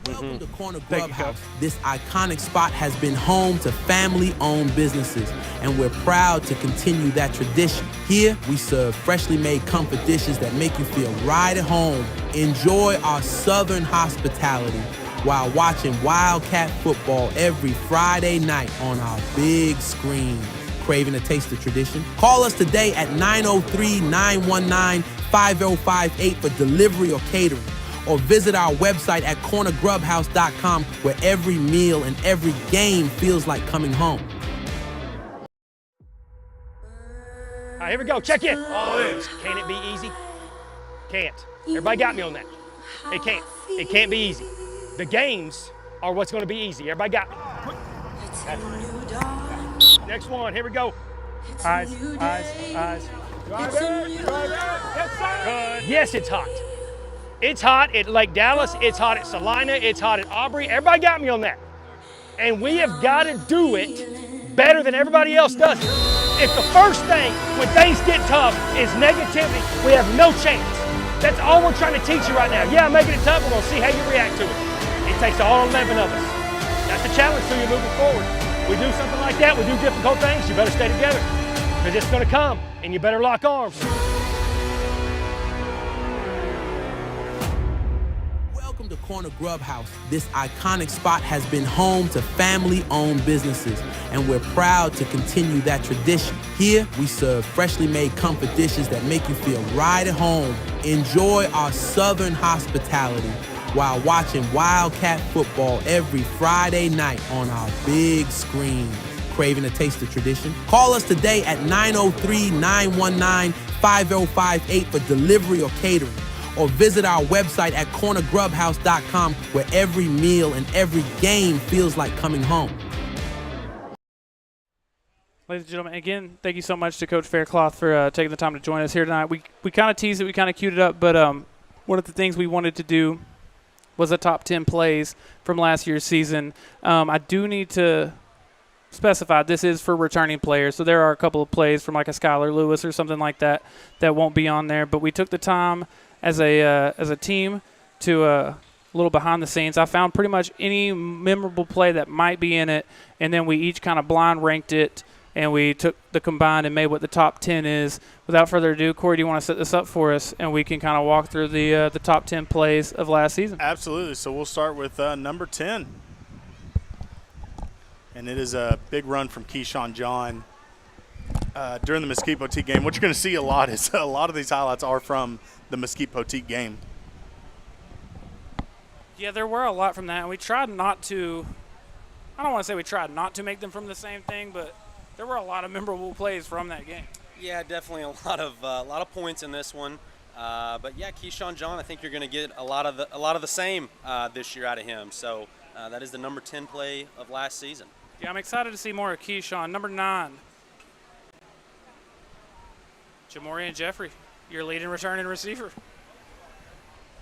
Welcome to Corner Grub House. This iconic spot has been home to family-owned businesses, and we're proud to continue that tradition. Here, we serve freshly made comfort dishes that make you feel right at home. Enjoy our Southern hospitality while watching WILDCAT football every Friday night on our big screen. Craving a taste of tradition? Call us today at 903-919-5058 for delivery or catering. Or visit our website at cornergrubhouse.com, where every meal and every game feels like coming home. All right, here we go. Check in. All in. Can it be easy? Can't. Everybody got me on that. It can't. It can't be easy. The games are what's going to be easy. Everybody got me. Next one. Here we go. Eyes. Drive it. Good. Yes, it's hot. It's hot at Lake Dallas. It's hot at Salina. It's hot at Aubrey. Everybody got me on that. And we have got to do it better than everybody else does it. If the first thing when things get tough is negativity, we have no chance. That's all we're trying to teach you right now. Yeah, I'm making it tough. We're going to see how you react to it. It takes all 11 of us. That's the challenge to you moving forward. We do something like that. We do difficult things. You better stay together because it's going to come, and you better lock arms. Welcome to Corner Grub House. This iconic spot has been home to family-owned businesses, and we're proud to continue that tradition. Here, we serve freshly made comfort dishes that make you feel right at home. Enjoy our Southern hospitality while watching WILDCAT football every Friday night on our big screen. Craving a taste of tradition? Call us today at 903-919-5058 for delivery or catering. Or visit our website at cornergrubhouse.com, where every meal and every game feels like coming home. Ladies and gentlemen, again, thank you so much to Coach Faircloth for taking the time to join us here tonight. We kind of teased it, we kind of queued it up, but one of the things we wanted to do was a top 10 plays from last year's season. I do need to specify this is for returning players, so there are a couple of plays from like a Skylar Lewis or something like that that won't be on there, but we took the time as a team to a little behind the scenes. I found pretty much any memorable play that might be in it, and then we each kind of blind ranked it, and we took the combined and made what the top 10 is. Without further ado, Corey, do you want to set this up for us, and we can kind of walk through the top 10 plays of last season? Absolutely. So we'll start with number 10. and it is a big run from Keyshawn John during the Mesquite Poteet game. What you're going to see a lot is a lot of these highlights are from the Mesquite Poteet game. Yeah, there were a lot from that, and we tried not to – I don't want to say we tried not to make them from the same thing, but there were a lot of memorable plays from that game. Yeah, definitely a lot of points in this one. But yeah, Keyshawn John, I think you're going to get a lot of the same this year out of him. So that is the number 10 play of last season. Yeah, I'm excited to see more of Keyshawn. Number 9, Jamorian Jeffrey, your leading returning receiver.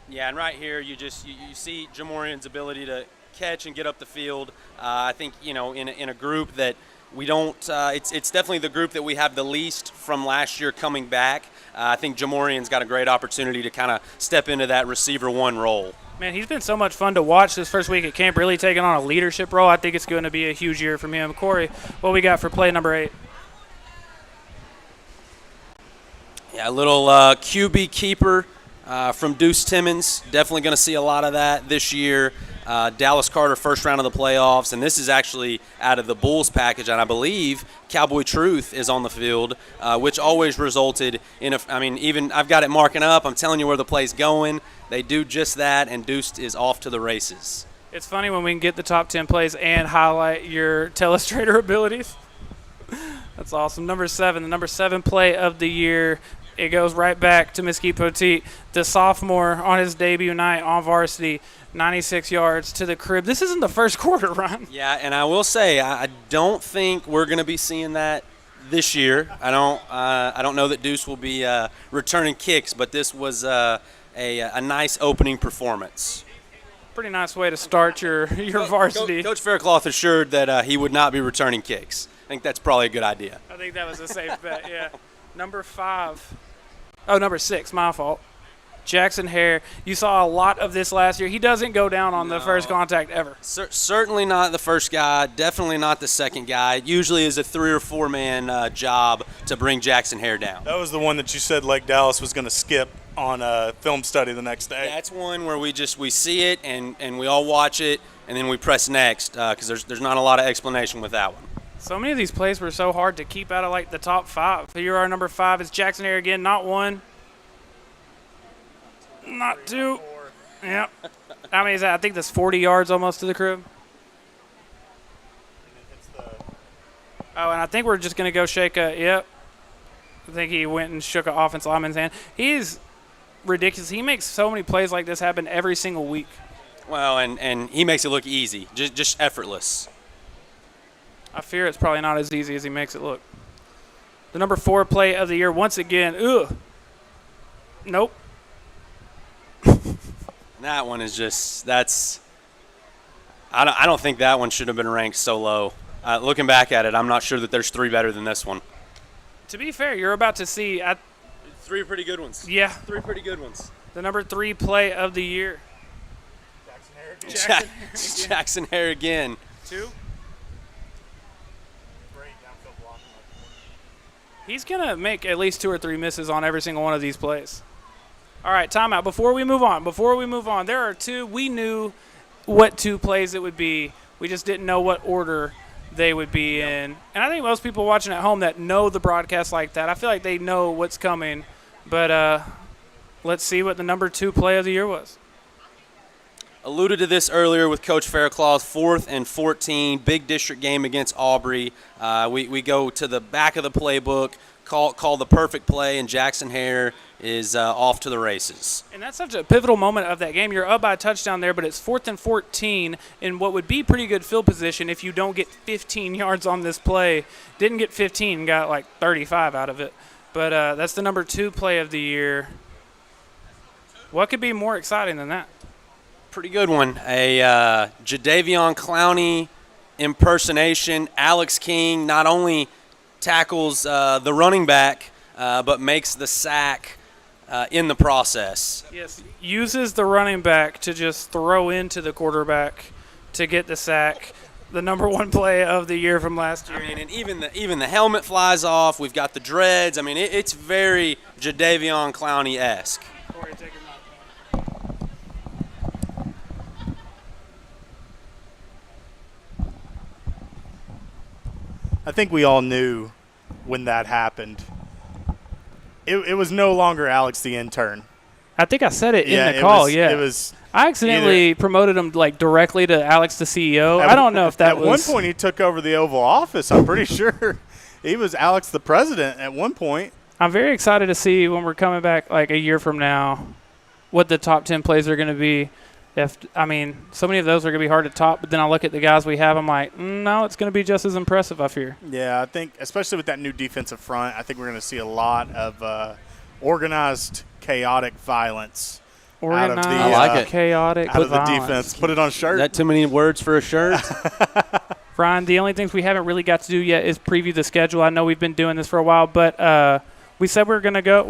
Yeah, and right here you see Jamorian's ability to catch and get up the field. I think, in a group that we don't it's definitely the group that we have the least from last year coming back. I think Jamorian's got a great opportunity to kind of step into that receiver 1 role. Man, he's been so much fun to watch this first week at camp, really taking on a leadership role. I think it's going to be a huge year from him. Corey, what we got for play number 8? Yeah, a little QB keeper from Deuce Timmons. Definitely going to see a lot of that this year. Dallas Carter, first round of the playoffs, and this is actually out of the Bulls package, and I believe Cowboy Truth is on the field, which always resulted in even I've got it marking up. I'm telling you where the play's going. They do just that, and Deuce is off to the races. It's funny when we can get the top 10 plays and highlight your telestrator abilities. That's awesome. Number 7, the number 7 play of the year. It goes right back to Mesquite Poteet, the sophomore on his debut night on varsity, 96 yards to the crib. This isn't the first quarter run. Yeah, and I will say I don't think we're going to be seeing that this year. I don't know that Deuce will be returning kicks, but this was a nice opening performance. Pretty nice way to start your varsity. Coach Faircloth assured that he would not be returning kicks. I think that's probably a good idea. I think that was a safe bet, yeah. Number 6, my fault. Jackson Hare. You saw a lot of this last year. He doesn't go down on the first contact ever. Certainly not the first guy. Definitely not the second guy. It usually is a 3 or 4 man job to bring Jackson Hare down. That was the one that you said Lake Dallas was going to skip on a film study the next day. That's one where we see it and we all watch it and then we press next because there's not a lot of explanation with that one. So many of these plays were so hard to keep out of the top 5. Here our number 5 is Jackson Hare again. Not 1. Not 2. Yep. How many is that? I think that's 40 yards almost to the crib. Oh, and I think we're just going to go shake yep. I think he went and shook an offensive lineman's hand. He's ridiculous. He makes so many plays like this happen every single week. Well, and he makes it look easy, just effortless. I fear it's probably not as easy as he makes it look. The number 4 play of the year, once again. Nope. That one is I don't think that one should have been ranked so low. Looking back at it, I'm not sure that there's 3 better than this one. To be fair, you're about to see 3 pretty good ones. Yeah. 3 pretty good ones. The number 3 play of the year. Jackson Hare again. 2. He's going to make at least 2 or 3 misses on every single one of these plays. All right, timeout. Before we move on, there are 2. We knew what 2 plays it would be. We just didn't know what order they would be in. And I think most people watching at home that know the broadcast like that, I feel like they know what's coming. But let's see what the number 2 play of the year was. Alluded to this earlier with Coach Faircloth, 4th and 14, big district game against Aubrey. We go to the back of the playbook, call the perfect play, and Jackson Hare is off to the races. And that's such a pivotal moment of that game. You're up by a touchdown there, but it's 4th and 14 in what would be pretty good field position if you don't get 15 yards on this play. Didn't get 15, got 35 out of it. But that's the number 2 play of the year. What could be more exciting than that? Pretty good one. A Jadeveon Clowney impersonation. Alex King not only tackles the running back, but makes the sack in the process. Yes, uses the running back to just throw into the quarterback to get the sack. The number 1 play of the year from last year. And even the helmet flies off. We've got the dreads. It's very Jadeveon Clowney-esque. Corey, take it. I think we all knew when that happened. It was no longer Alex the intern. I think I said it in the call. It was. I accidentally promoted him like directly to Alex the CEO. I don't know if that was. At one point, he took over the Oval Office. I'm pretty sure he was Alex the president at one point. I'm very excited to see when we're coming back like a year from now what the top 10 plays are going to be. So many of those are going to be hard to top, but then I look at the guys we have, I'm like, no, it's going to be just as impressive, I fear. Yeah, I think, especially with that new defensive front, I think we're going to see a lot of organized, chaotic violence. Organized, I like it. Chaotic out of the violence. defense. Put it on a shirt. Is that too many words for a shirt? Brian, the only things we haven't really got to do yet is preview the schedule. I know we've been doing this for a while, but we said we were going to go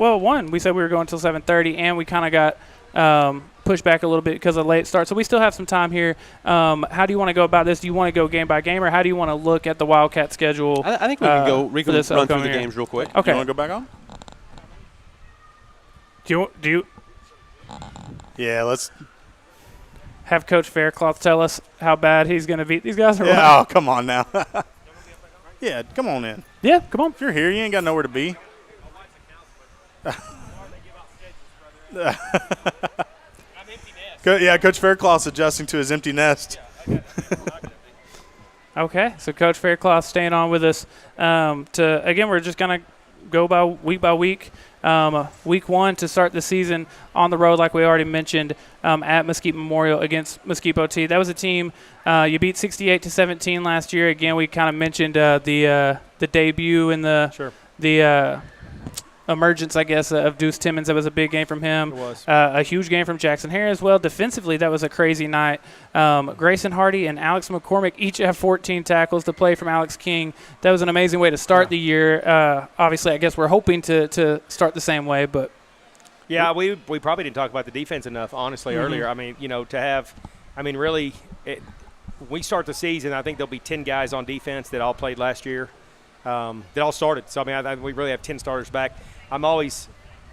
– we said we were going until 7:30, and we kind of got pushed back a little bit because of late start. So we still have some time here. How do you want to go about this? Do you want to go game by game, or how do you want to look at the Wildcat schedule? I think we can go run through the year? games real quick. Okay. You want to go back on? Do you Yeah, let's have Coach Faircloth tell us how bad he's going to beat these guys? Or what? Oh, come on now. Yeah, come on in. Yeah, come on. If you're here, you ain't got nowhere to be. Yeah, Coach Faircloth's adjusting to his empty nest. Okay, so Coach Faircloth staying on with us. We're just going to go by week. Week 1 to start the season on the road, like we already mentioned, at Mesquite Memorial against Mesquite T. That was a team you beat 68-17 last year. Again, we kind of mentioned the debut and the emergence, I guess, of Deuce Timmons. That was a big game from him. It was. A huge game from Jackson Harris as well. Defensively, that was a crazy night. Grayson Hardy and Alex McCormick each have 14 tackles to play from Alex King. That was an amazing way to start the year. Obviously, I guess we're hoping to start the same way, but yeah, we probably didn't talk about the defense enough, honestly, earlier. I mean, really, we start the season, I think there'll be 10 guys on defense that all played last year, that all started. So, we really have 10 starters back. I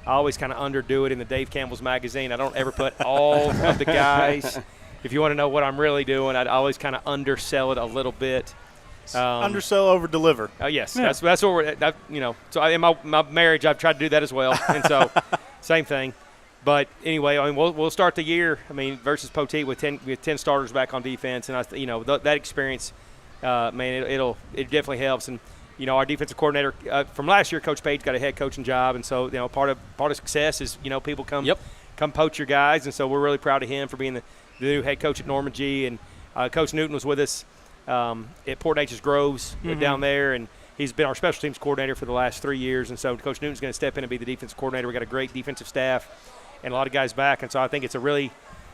always kind of underdo it in the Dave Campbell's magazine. I don't ever put all of the guys. If you want to know what I'm really doing, I'd always kind of undersell it a little bit. Undersell, over deliver. Yes, yeah. That's what we're. So in my marriage, I've tried to do that as well, and so same thing. But anyway, we'll start the year. Versus Poteet with 10 starters back on defense, and that experience, it definitely helps. And our defensive coordinator from last year, Coach Page, got a head coaching job, and so part of success is people come poach your guys, and so we're really proud of him for being the new head coach at Norman G. And Coach Newton was with us at Port Neches Groves down there, and he's been our special teams coordinator for the last 3 years, and so Coach Newton's going to step in and be the defensive coordinator. We got a great defensive staff and a lot of guys back, and so I think it's right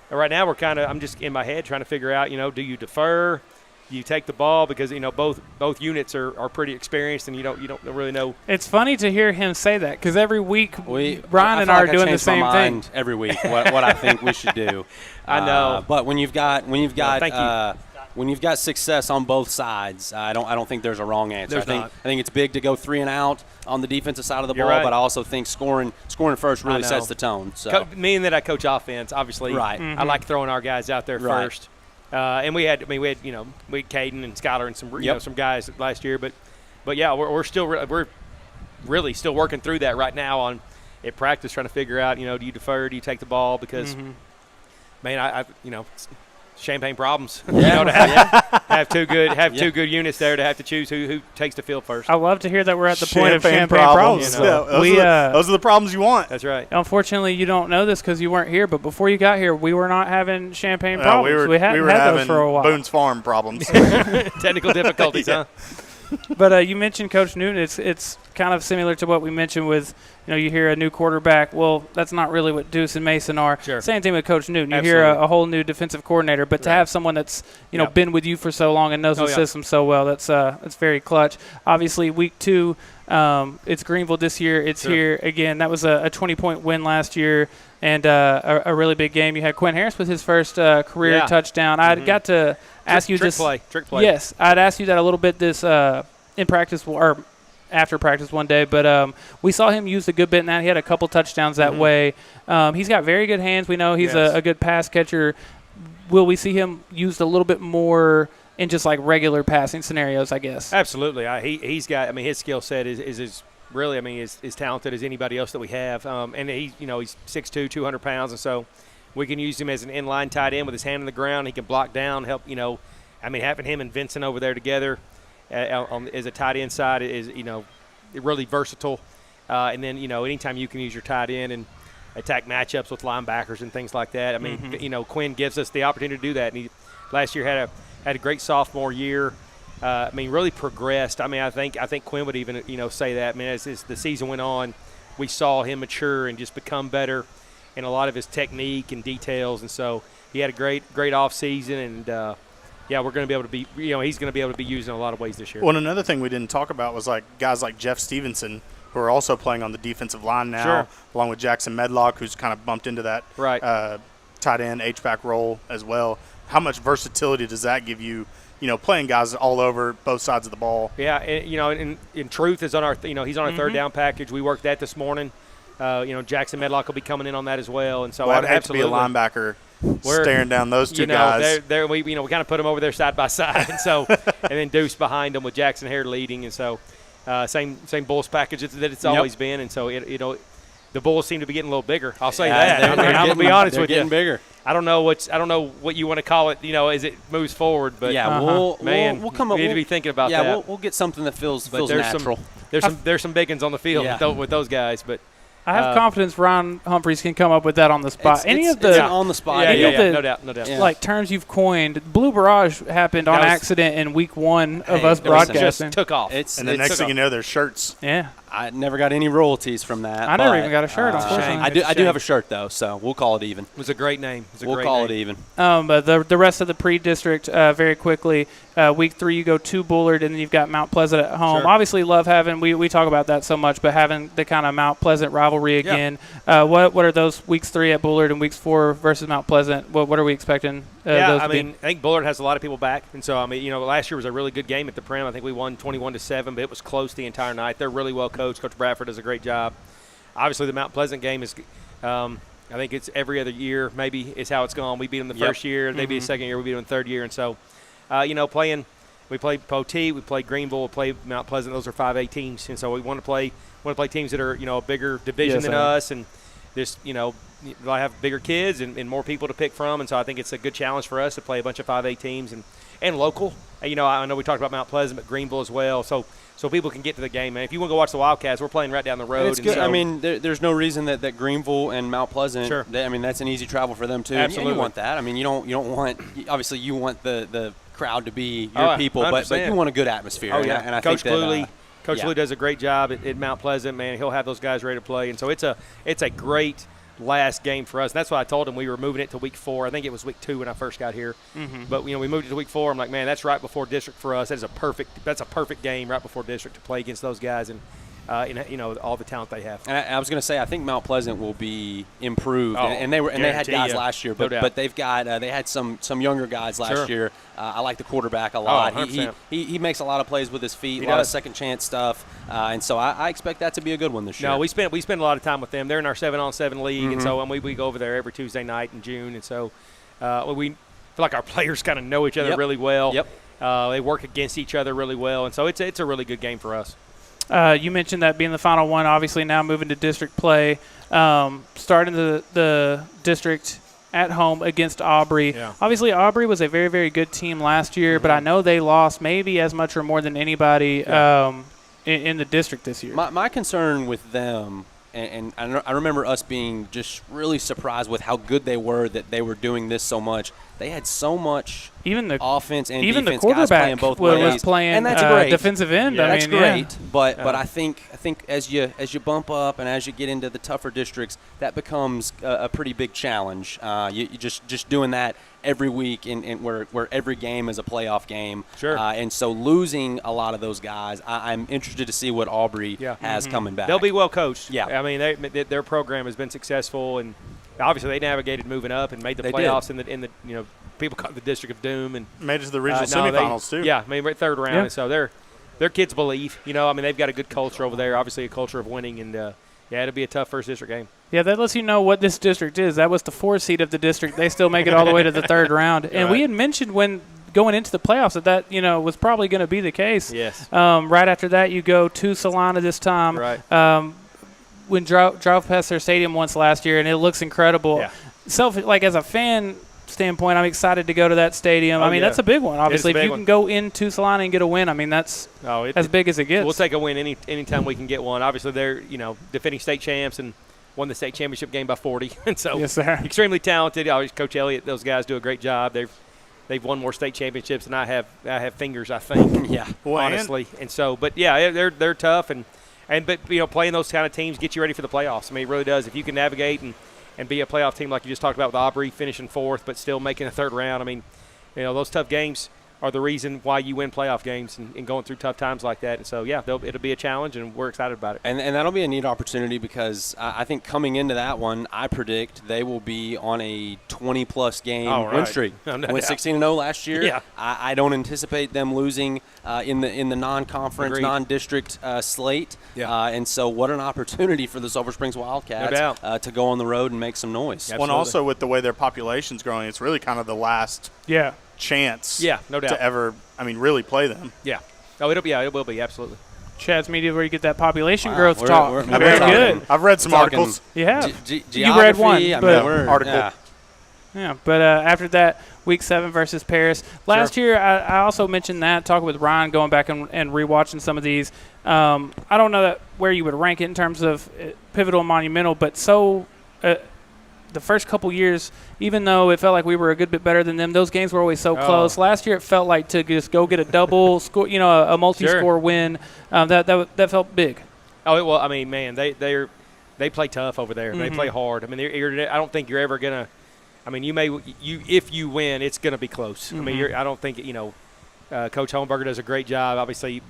now I'm just in my head trying to figure out, do you defer? You take the ball because both units are pretty experienced, and you don't really know. It's funny to hear him say that because every week Brian and I are doing the same thing every week. What I think we should do. I know, but when you've got success on both sides, I don't think there's a wrong answer. I think it's big to go 3 and out on the defensive side of the ball, right. but I also think scoring first really sets the tone. So meaning that I coach offense, obviously, right? I like throwing our guys out there first. And we had Caden and Skylar and some guys last year, but yeah, we're really still working through that right now at practice, trying to figure out, do you defer, do you take the ball? Because champagne problems. Yeah. To have two good units there to have to choose who takes the field first. I love to hear that we're at the point of champagne problems. Those are the problems you want. That's right. Unfortunately, you don't know this because you weren't here, but before you got here, we were not having champagne problems. We hadn't had having those for a while. Boone's Farm problems. Technical difficulties, huh? But you mentioned Coach Newton. It's kind of similar to what we mentioned with, you hear a new quarterback. Well, that's not really what Deuce and Mason are. Sure. Same thing with Coach Newton. You Absolutely. hear a whole new defensive coordinator, but to have someone that's been with you for so long and knows the system so well, that's very clutch. Obviously, week 2, it's Greenville this year. It's here again. That was a 20-point win last year. And a really big game. You had Quinn Harris with his first career touchdown. I got to ask you this. Trick play. Yes, I'd asked you that a little bit this in practice or after practice one day. But we saw him use a good bit in that. He had a couple touchdowns that way. He's got very good hands. We know he's a good pass catcher. Will we see him used a little bit more in just like regular passing scenarios, I guess. Absolutely. He's got. I mean, his skill set is as really. I mean, as talented as anybody else that we have. And he's 6'2", 200 pounds, and so we can use him as an inline tight end with his hand on the ground. He can block down, help. I mean, having him and Vincent over there together as a tight end side is really versatile. And then anytime you can use your tight end and attack matchups with linebackers and things like that. I mean, Quinn gives us the opportunity to do that. And he last year had a great sophomore year. I mean, really progressed. I mean, I think Quinn would even say that. I mean, as the season went on, we saw him mature and just become better in a lot of his technique and details. And so he had a great off season. And we're going to be able to be he's going to be able to be used in a lot of ways this year. Well, and another thing we didn't talk about was like guys like Jeff Stevenson, who are also playing on the defensive line now, sure, along with Jackson Medlock, who's kind of bumped into that tight end H-back role as well. How much versatility does that give you, playing guys all over both sides of the ball? Yeah, and in truth is on our he's on our third down package. We worked that this morning. Jackson Medlock will be coming in on that as well. And so I'd hate to be a linebacker staring down those two guys. We kind of put them over there side by side, and so and then Deuce behind them with Jackson Hare leading, and so same Bulls package that it's always been, and so the Bulls seem to be getting a little bigger. I'll say that. I'm gonna be honest with you. They're getting bigger. I don't know what you want to call it, as it moves forward, but we'll come up. We need to be thinking about that. Yeah, we'll get something that feels natural. There's some big ones on the field with those guys, but. I have confidence Ron Humphreys can come up with that on the spot. It's on the spot. No doubt. Yeah. Like terms you've coined, Blue Barrage happened on accident in week 1 of us broadcasting. Just took off. And the next thing you know, there's shirts. Yeah. I never got any royalties from that. I never even got a shirt, unfortunately. I do have a shirt, though, so we'll call it even. It was a great name. We'll call it even. But the rest of the pre-district, very quickly, week 3 you go to Bullard, and then you've got Mount Pleasant at home. Sure. Obviously love having, we talk about that so much, but having the kind of Mount Pleasant rivalry again. What are those weeks 3 at Bullard and weeks 4 versus Mount Pleasant? What are we expecting those to be? I think Bullard has a lot of people back, and so last year was a really good game at the Prim. I think we won 21-7, but it was close the entire night. They're really well coached. Coach Bradford does a great job. Obviously, the Mount Pleasant game is, I think it's every other year. Maybe is how it's gone. We beat them the first year. They beat the second year. We beat them the third year, and so, we played Poteet, we played Greenville, we played Mount Pleasant. Those are 5A teams, and so we want to play teams that are a bigger division than us, and just they'll have bigger kids and more people to pick from, and so I think it's a good challenge for us to play a bunch of 5A teams and local. I know we talked about Mount Pleasant, but Greenville as well, so people can get to the game, man. If you want to go watch the Wildcats, we're playing right down the road. And it's good. So, there's no reason that Greenville and Mount Pleasant. Sure. That's an easy travel for them too. Absolutely, you want that. You don't want. Obviously, you want the crowd to be your people, but you want a good atmosphere. And I Coach think Cluley, Coach Cluley does a great job at Mount Pleasant, man. He'll have those guys ready to play, and so it's a great last game for us. And that's why I told him we were moving it to week 4. I think it was week 2 when I first got here. But we moved it to week 4. I'm like, man, that's right before district for us. That's a perfect game right before district to play against those guys and all the talent they have. And I was going to say, I think Mount Pleasant will be improved, and they had guys last year, but they've got they had some younger guys last year. I like the quarterback a lot. He makes a lot of plays with his feet, a lot of second chance stuff, and so I expect that to be a good one this year. No, we spend a lot of time with them. They're in our 7-on-7 league, and so we go over there every Tuesday night in June, and so we feel like our players kind of know each other really well. They work against each other really well, and so it's a really good game for us. You mentioned that being the final one, obviously now moving to district play, starting the district at home against Aubrey. Obviously, Aubrey was a very, very good team last year, but I know they lost maybe as much or more than anybody in the district this year. My concern with them, and I remember us being just really surprised with how good they were, that they were doing this so much. They had so much offense and even defense, the quarterback guys playing both ways. was playing and that's great. Defensive end. That's great. But I think as you bump up and as you get into the tougher districts, that becomes a pretty big challenge. You just doing that every week, and where every game is a playoff game. Sure. And so losing a lot of those guys, I'm interested to see what Aubrey has coming back. They'll be well coached. Yeah. I mean, their program has been successful, and obviously they navigated moving up and made the playoffs in the people call it the District of Doom, and made it to the regional semifinals too. Yeah, I mean, we're third round, and so their kids believe. They've got a good culture over there. Obviously, a culture of winning, and it'll be a tough first district game. Yeah, that lets you know what this district is. That was the 4 seed of the district. They still make it all the way to the third round. And we had mentioned when going into the playoffs that was probably going to be the case. Yes. Right after that, you go to Salina this time. Right. When drove past their stadium once last year, and it looks incredible. Yeah. As a fan standpoint, I'm excited to go to that stadium. Oh, I mean, that's a big one, obviously. If you can go into Salina and get a win, I mean, that's as big as it gets. We'll take a win anytime we can get one. Obviously, they're defending state champs and won the state championship game by 40, and so yes, sir. Extremely talented. Coach Elliott, those guys do a great job. They've won more state championships than I have fingers, I think. Yeah, honestly. And so, but yeah, they're tough but playing those kind of teams get you ready for the playoffs. I mean, it really does. If you can navigate and be a playoff team like you just talked about with Aubrey finishing 4th but still making a 3rd round, I mean, those tough games are the reason why you win playoff games and going through tough times like that. And so, yeah, it'll be a challenge, and we're excited about it. And that'll be a neat opportunity because I think coming into that one, I predict they will be on a 20-plus game win streak. Went 16-0 last year. Yeah. I don't anticipate them losing in the non-conference, non-district slate. Yeah. And so what an opportunity for the Sulphur Springs Wildcats to go on the road and make some noise. Well, and also with the way their population's growing, it's really kind of the last chance no doubt. to ever, really play them. Yeah. Oh, it will be, absolutely. Chad's Media, where you get that population growth talk. We're very good. I've read some articles. Yeah. You read one. Article. Yeah, but after that, Week 7 versus Paris. Last year, I also mentioned that, talking with Ryan, going back and rewatching some of these. I don't know where you would rank it in terms of pivotal and monumental, but the first couple years, even though it felt like we were a good bit better than them, those games were always so close. Last year, it felt like to just go get a double score, a multi-score win. That felt big. Oh, well, I mean, man, they play tough over there. Mm-hmm. They play hard. I mean, I don't think you're ever gonna. I mean, if you win, it's gonna be close. Mm-hmm. I mean, I don't think Coach Holmberger does a great job. Obviously,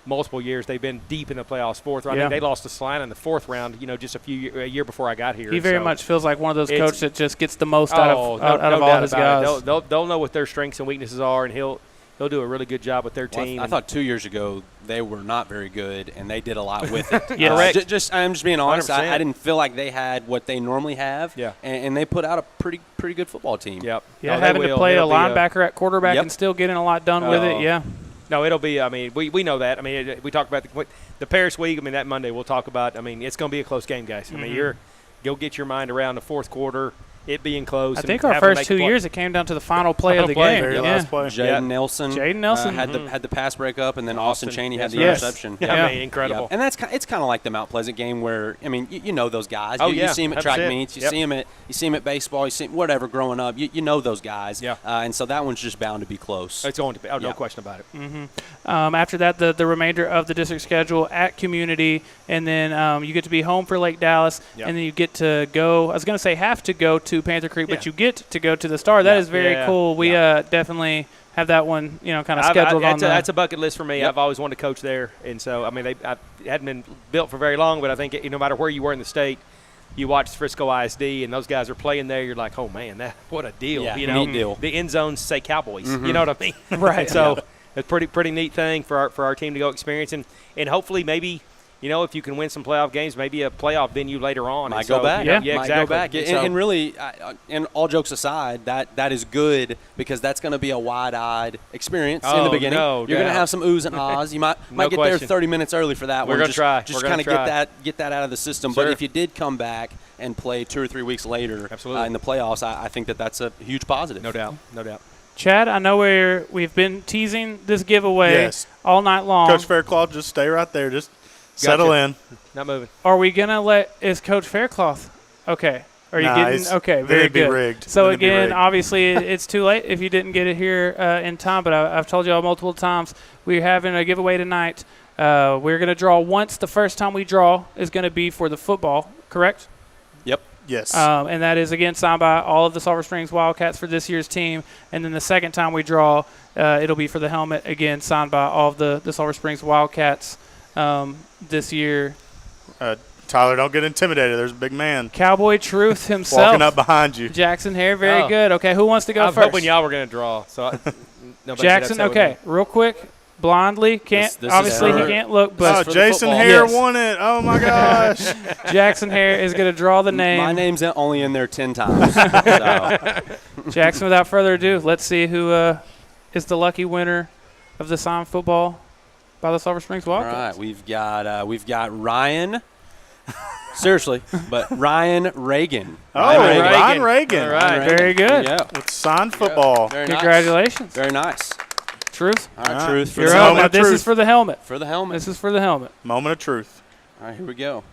multiple years they've been deep in the playoffs. 4th round. I think they lost to Salina in the 4th round. just a year before I got here. He very much feels like one of those coaches that just gets the most out of all his guys. They'll know what their strengths and weaknesses are, and he'll do a really good job with their team. I thought 2 years ago they were not very good, and they did a lot with it. Correct. I'm just being honest. I didn't feel like they had what they normally have. Yeah. And they put out a pretty good football team. Yep. Yeah, having to play a linebacker at quarterback and still getting a lot done with it. Yeah. No, it'll be. I mean, we know that. I mean, we talked about the Paris week. I mean, that Monday we'll talk about. I mean, it's going to be a close game, guys. I mean, you'll get your mind around the 4th quarter, it being close. I think our first 2 years it came down to the final play of the game. Last play. Jaden Nelson had the pass breakup, and then Austin Chaney had the interception. I mean, incredible. And it's kind of like the Mount Pleasant game where you know those guys. You see them at track meets. You see them at baseball. You see whatever growing up. You know those guys. Yeah. And so that one's just bound to be close. It's going to be. No question about it. Mm-hmm. After that, the remainder of the district schedule at Community, and then you get to be home for Lake Dallas, and then you get to go. I was going to say have to go to Panther Creek, but you get to go to the Star. That is very cool. We definitely have that one, kind of scheduled on that's a bucket list for me. I've always wanted to coach there, and so I mean, it hadn't been built for very long, but I think no matter where you were in the state, you watch Frisco ISD, and those guys are playing there. You're like, oh man, what a deal! Yeah, neat deal. The end zones say Cowboys. Mm-hmm. You know what I mean? Right. So it's pretty neat thing for our team to go experience, and hopefully maybe. If you can win some playoff games, maybe a playoff venue later on. Might go back. Yeah, might exactly. Go back. And really, and all jokes aside, that is good because that's going to be a wide-eyed experience in the beginning. No You're going to have some oohs and ahs. You might get there 30 minutes early for that one. We're going to try. Just kind of get that out of the system. Sure. But if you did come back and play 2 or 3 weeks later in the playoffs, I think that's a huge positive. No doubt. Chad, I know we've been teasing this giveaway all night long. Coach Faircloth, just stay right there. Just settle in. Not moving. Are we going to is Coach Faircloth? Okay. Are you getting – okay, very good. Rigged. So, again, obviously it's too late if you didn't get it here in time, but I've told you all multiple times we're having a giveaway tonight. We're going to draw once. The first time we draw is going to be for the football, correct? Yep. Yes. And that is, again, signed by all of the Sulphur Springs Wildcats for this year's team. And then the second time we draw, it'll be for the helmet, again, signed by all of the Sulphur Springs Wildcats this year. Tyler, don't get intimidated. There's a big man. Cowboy Truth himself. Walking up behind you. Jackson Hare, very good. Okay, who wants to go I'm first? hoping y'all were going to draw. So Jackson, okay, real quick. Blindly, can't obviously he can't look, but Jason Hare won it. Oh my gosh. Jackson Hare is going to draw the name. My name's only in there 10 times. So. Jackson, without further ado, let's see who is the lucky winner of the signed football by the Sulphur Springs Wildcats? All right, we've got Ryan. Seriously, but Ryan Reagan. Ryan Reagan. All right. Very good. Yeah. With signed football. Very nice. Congratulations. Very nice. Truth. All right, Truth. You're the up. moment of This truth. is for the helmet. For the helmet. This is for the helmet. Moment of truth. All right, here we go.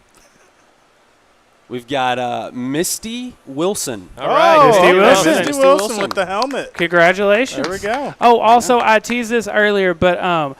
We've got Misty Wilson. All right. Misty Wilson. Misty Misty Wilson Wilson. with the helmet. Congratulations. There we go. Oh, also, I teased this earlier, but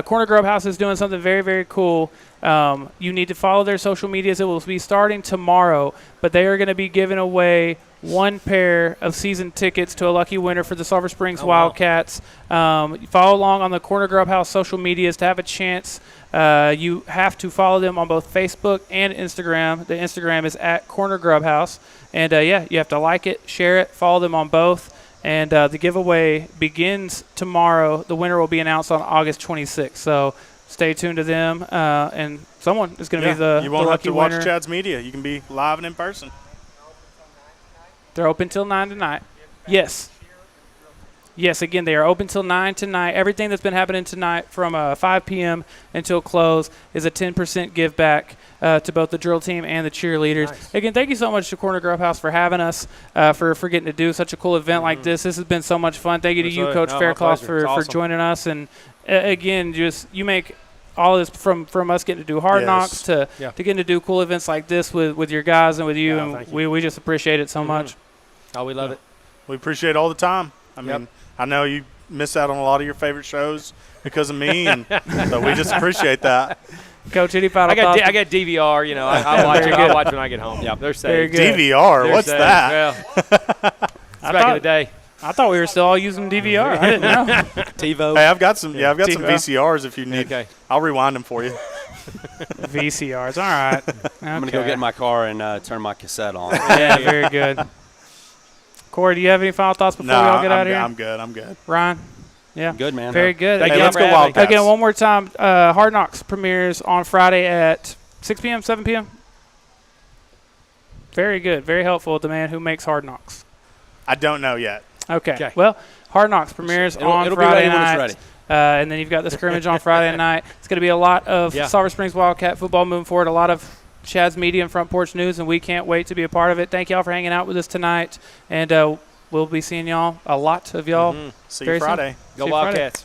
Corner Grub House is doing something very, very cool. You need to follow their social medias. It will be starting tomorrow, but they are going to be giving away 1 pair of season tickets to a lucky winner for the Sulphur Springs Wildcats. Follow along on the Corner Grub House social medias to have a chance. You have to follow them on both Facebook and Instagram. The Instagram is at Corner Grub House. And, you have to like it, share it, follow them on both. And the giveaway begins tomorrow. The winner will be announced on August 26th. So stay tuned to them. And someone is going to be the You won't have lucky to watch winner. Chad's media. You can be live and in person. They're open till 9 tonight. Yes. Yes, again, they are open till 9 tonight. Everything that's been happening tonight from 5 p.m. until close is a 10% give back to both the drill team and the cheerleaders. Nice. Again, thank you so much to Corner Grub House for having us, for getting to do such a cool event like this. This has been so much fun. Thank you to you, Coach No, my Faircloth, pleasure. for It's awesome. joining us. And, again, just you make all this from us getting to do Hard Yes. Knocks to Yeah. getting to do cool events like this with your guys and with you. Yeah, And thank you. we just appreciate it so much. Oh, we love it. We appreciate all the time. I Yep. mean, I know you miss out on a lot of your favorite shows because of me, and so we just appreciate that. Coach, any final I thoughts? got DVR. You know, I watch it. I watch when I get home. Yep. They're Very safe. good. DVR, They're what's safe. that? Well, it's back in the day. I thought we were still all using DVR. I didn't know. TiVo. Hey, I've got some TiVo. VCRs if you need. Okay. I'll rewind them for you. VCRs. All right. I'm going to go get in my car and turn my cassette on. Yeah, very good. Corey, do you have any final thoughts before we all get out of here? I'm good. I'm good. Ryan? Yeah. Good, man. Very good. Thank Hey, you let's for go having me. Wildcats. Again, one more time, Hard Knocks premieres on Friday at 6 p.m., 7 p.m.? Very good. Very helpful with the man who makes Hard Knocks. I don't know yet. Okay. Well, Hard Knocks premieres on it'll Friday be ready when night. it's ready. And then you've got the scrimmage on Friday night. It's going to be a lot of Sulphur Springs Wildcat football moving forward, a lot of Chad's Media and Front Porch News, and we can't wait to be a part of it. Thank y'all for hanging out with us tonight, and we'll be seeing y'all, a lot of y'all. See Very you soon. Friday. Go See you Friday. Wildcats.